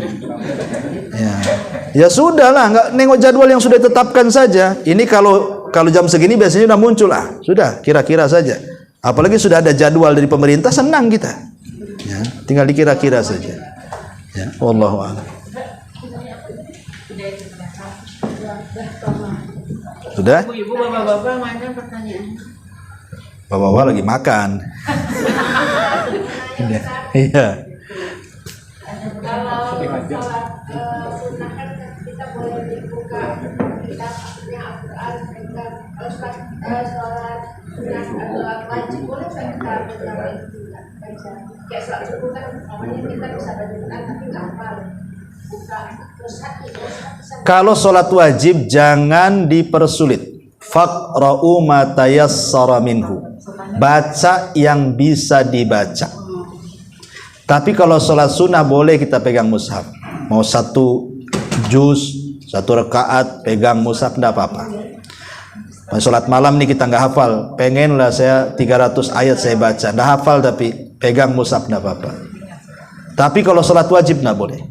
Ya sudah lah, nggak nengok jadwal yang sudah ditetapkan saja. Ini kalau jam segini biasanya udah muncul lah. Sudah, kira-kira saja. Apalagi sudah ada jadwal dari pemerintah, senang kita. Ya, tinggal dikira-kira saja. Ya, wallahu a'lam. Sudah? Ibu-ibu, bapak-bapak, mana pertanyaan? Bapak-bapak lagi makan. Iya. Kalau sholat sunnah kan kita boleh dibuka kita maksudnya Al-Quran, kalau sholat sunnah atau wajib boleh kita berjamaah juga baca. Kayak sholat subuh kan namanya kita bisa baca Quran tapi nggak hafal. Bukan terus hati. Kalau sholat wajib jangan dipersulit. Faqra'u ma tayassara minhu. Baca yang bisa dibaca. Tapi kalau sholat sunnah boleh kita pegang mushaf. Mau satu juz, satu rakaat pegang mushaf tidak apa-apa. Sholat malam nih kita nggak hafal, pengen lah saya 300 ayat saya baca, nggak hafal tapi pegang mushaf tidak apa-apa. Tapi kalau sholat wajib nggak boleh.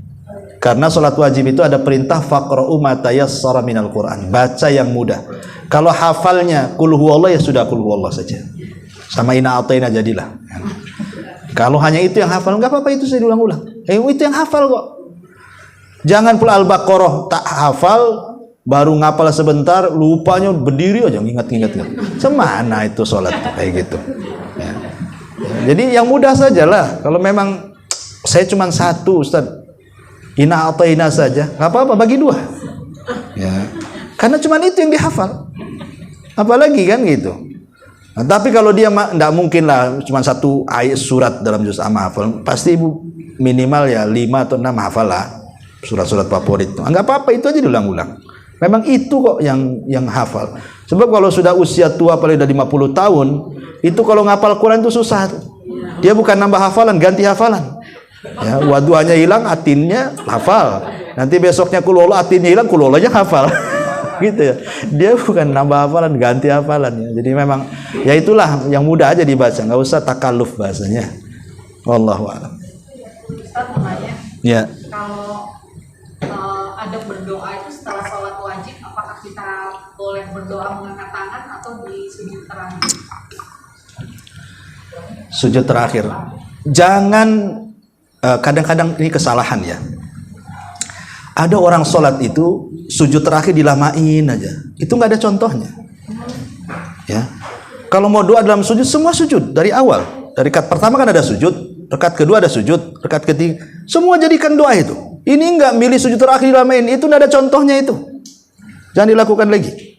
Karena sholat wajib itu ada perintah faqra'u ma tayassara minal Qur'an, baca yang mudah. Kalau hafalnya qul huwallah ya sudah qul huwallah saja. Sama inna a'tayna jadilah. Kalau hanya itu yang hafal nggak apa-apa, itu saya ulang-ulang. Itu yang hafal kok. Jangan pula Al-Baqarah tak hafal, baru ngapal sebentar, lupanya berdiri aja ingat-ingat. Semana itu sholat kayak gitu. Ya. Jadi yang mudah sajalah. Kalau memang saya cuma satu, Ustaz, inna a'tayna saja, nggak apa-apa, bagi dua. Ya. Karena cuma itu yang dihafal. Apalagi kan gitu. Nah, tapi kalau dia tidak mungkin lah cuma satu ayat surat dalam juz amma hafal, pasti ibu minimal ya 5 atau 6 hafal lah surat-surat favorit. Enggak apa-apa, itu aja diulang-ulang. Memang itu kok yang hafal. Sebab kalau sudah usia tua paling udah 50 tahun, itu kalau ngapal Quran itu susah. Dia bukan nambah hafalan, ganti hafalan. Ya, waduhnya hilang, atinnya hafal. Nanti besoknya kulullah, atinnya hilang, kulullahnya hafal. Gitu ya. Dia bukan nambah hafalan, ganti hafalan ya. Jadi memang ya itulah yang mudah aja dibaca, nggak usah takalluf bahasanya. Wallahu a'lam. Ustaz mau nanya, Ya. kalau ada berdoa itu setelah sholat wajib, apakah kita boleh berdoa mengangkat tangan atau di sujud terakhir? Sujud terakhir. Jangan kadang-kadang ini kesalahan ya. Ada orang sholat itu sujud terakhir dilamain aja. Itu nggak ada contohnya. Ya. Kalau mau doa dalam sujud, semua sujud dari awal. Dari rakaat pertama kan ada sujud, rakaat kedua ada sujud, rakaat ketiga semua jadikan doa itu. Ini nggak milih sujud terakhir dilamain, itu nggak ada contohnya itu. Jangan dilakukan lagi.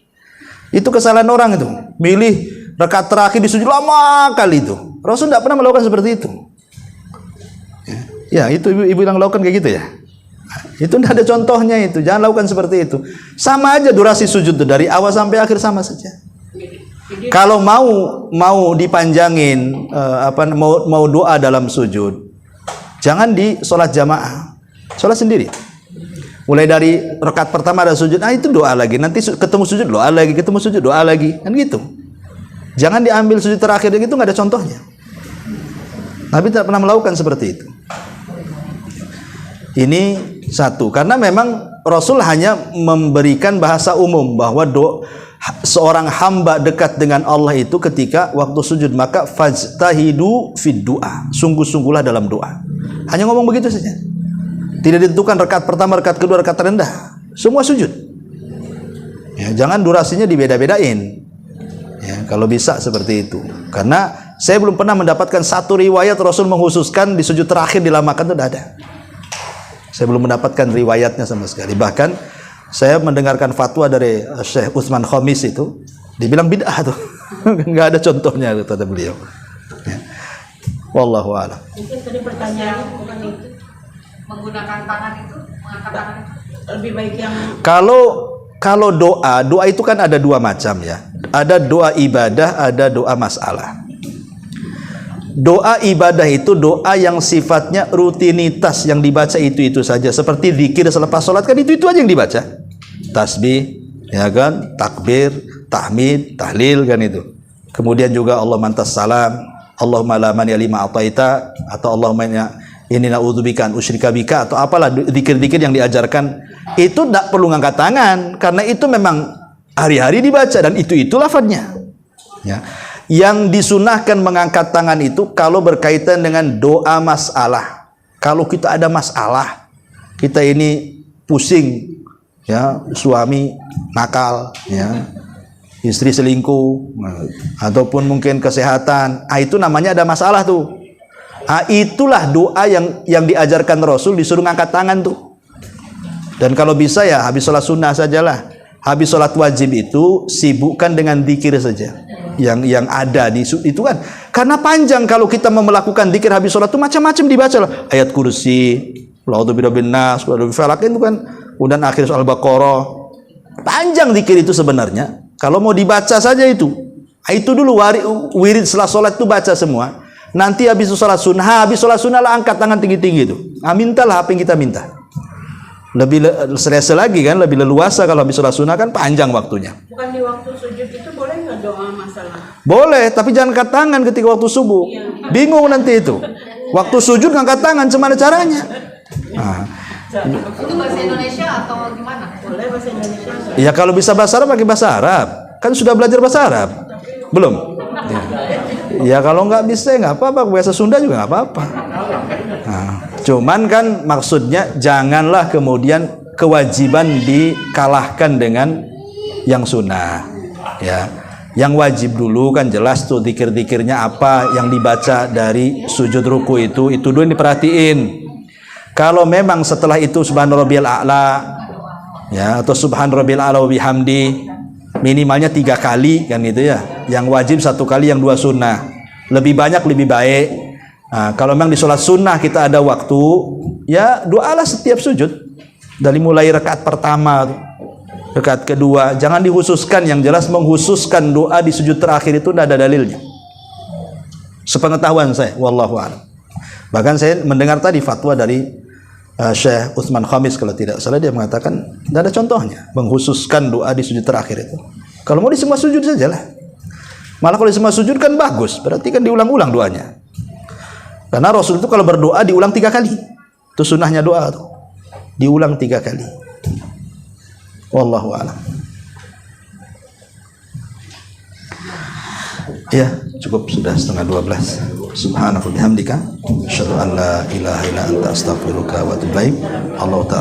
Itu kesalahan orang itu. Milih rakaat terakhir di sujud lama kali itu. Rasul tidak pernah melakukan seperti itu. Ya, itu ibu yang lakukan kayak gitu ya. Itu tidak ada contohnya itu. Jangan lakukan seperti itu. Sama aja durasi sujud itu dari awal sampai akhir sama saja. Kalau mau dipanjangin mau doa dalam sujud, jangan di sholat jamaah, sholat sendiri. Mulai dari rakaat pertama ada sujud, itu doa lagi. Nanti ketemu sujud doa lagi, ketemu sujud doa lagi, kan gitu. Jangan diambil sujud terakhir itu, nggak ada contohnya. Nabi tidak pernah melakukan seperti itu. Ini satu, karena memang Rasul hanya memberikan bahasa umum bahwa seorang hamba dekat dengan Allah itu ketika waktu sujud, maka fajtahidu fid du'a, sungguh-sungguhlah dalam doa. Hanya ngomong begitu saja. Tidak ditentukan rakaat pertama, rakaat kedua, rakaat terendah. Semua sujud. Ya, jangan durasinya dibeda-bedain. Ya, kalau bisa seperti itu. Karena saya belum pernah mendapatkan satu riwayat Rasul menghususkan di sujud terakhir dilamakan, itu tidak ada. Saya belum mendapatkan riwayatnya sama sekali. Bahkan saya mendengarkan fatwa dari Syekh Utsman Khamis itu, dibilang bid'ah tuh. Nggak ada contohnya kata beliau. Ya. Wallahu a'lam. Mungkin tadi pertanyaannya bukan itu. Menggunakan tangan itu, mengangkat tangan itu Lebih baik yang Kalau doa itu kan ada dua macam ya. Ada doa ibadah, ada doa masalah. Doa ibadah itu doa yang sifatnya rutinitas, yang dibaca itu saja. Seperti zikir selepas sholat kan itu aja yang dibaca. Tasbih, ya kan, takbir, tahmid, tahlil kan itu. Kemudian juga Allah mantas salam, Allahumma la mani lima ataita, atau Allahumma inni na'udzubika an usyrika bika, atau apalah zikir-zikir yang diajarkan. Itu tidak perlu ngangkat tangan karena itu memang hari-hari dibaca dan itu lafadznya. Ya. Yang disunahkan mengangkat tangan itu kalau berkaitan dengan doa masalah. Kalau kita ada masalah, kita ini pusing, ya, suami nakal, ya, istri selingkuh, ataupun mungkin kesehatan, itu namanya ada masalah tuh. Itulah doa yang diajarkan Rasul, disuruh ngangkat tangan tuh. Dan kalau bisa ya habis sholat sunnah sajalah. Habis sholat wajib itu sibukkan dengan zikir saja. Yang ada di itu kan. Karena panjang kalau kita melakukan zikir habis sholat itu macam-macam dibaca lah. Ayat kursi, A'udzu birabbin nas, A'udzu falaq itu kan. Kemudian akhir Al-Baqarah. Panjang zikir itu sebenarnya. Kalau mau dibaca saja itu. Itu dulu wirid setelah sholat itu baca semua. Nanti habis sholat sunnah lah angkat tangan tinggi-tinggi itu. Mintalah apa yang kita minta. Lebih selesa lagi kan, lebih leluasa kalau habis sholat sunnah kan panjang waktunya. Bukan di waktu sujud itu boleh nggak doa masalah? Boleh, tapi jangan angkat tangan ketika waktu subuh. Bingung nanti itu. Waktu sujud ngangkat tangan, gimana caranya? Itu bahasa Indonesia atau gimana? Boleh bahasa Indonesia. Ya kalau bisa bahasa Arab pakai bahasa Arab. Kan sudah belajar bahasa Arab? Belum? Ya kalau nggak bisa nggak apa-apa, bahasa Sunda juga nggak apa-apa. Cuman kan maksudnya janganlah kemudian kewajiban dikalahkan dengan yang sunnah, ya. Yang wajib dulu kan jelas tuh zikir-zikirnya apa yang dibaca dari sujud ruku itu dulu yang diperhatiin. Kalau memang setelah itu subhan rabbiyal a'la, ya, atau subhan rabbiyal a'la wa bihamdi, minimalnya 3 kali kan itu ya. Yang wajib 1 kali, yang 2 sunnah. Lebih banyak lebih baik. Kalau memang di sholat sunnah kita ada waktu, ya doalah setiap sujud. Dari mulai rakaat pertama, rakaat kedua, jangan dikhususkan. Yang jelas mengkhususkan doa di sujud terakhir itu tidak ada dalilnya. Sepengetahuan saya, wallahu a'lam. Bahkan saya mendengar tadi fatwa dari Syekh Utsman Khamis kalau tidak salah, dia mengatakan tidak ada contohnya mengkhususkan doa di sujud terakhir itu. Kalau mau di semua sujud sajalah. Malah kalau di semua sujud kan bagus, berarti kan diulang-ulang doanya. Karena Rasul itu kalau berdoa diulang 3 kali. Itu sunnahnya doa tuh. Diulang 3 kali. Wallahu a'lam. Ya, cukup sudah 11:30. Subhanaka bihamdika asyhadu an la ilaha illa anta astaghfiruka wa atubu ilaik. Allah ta'ala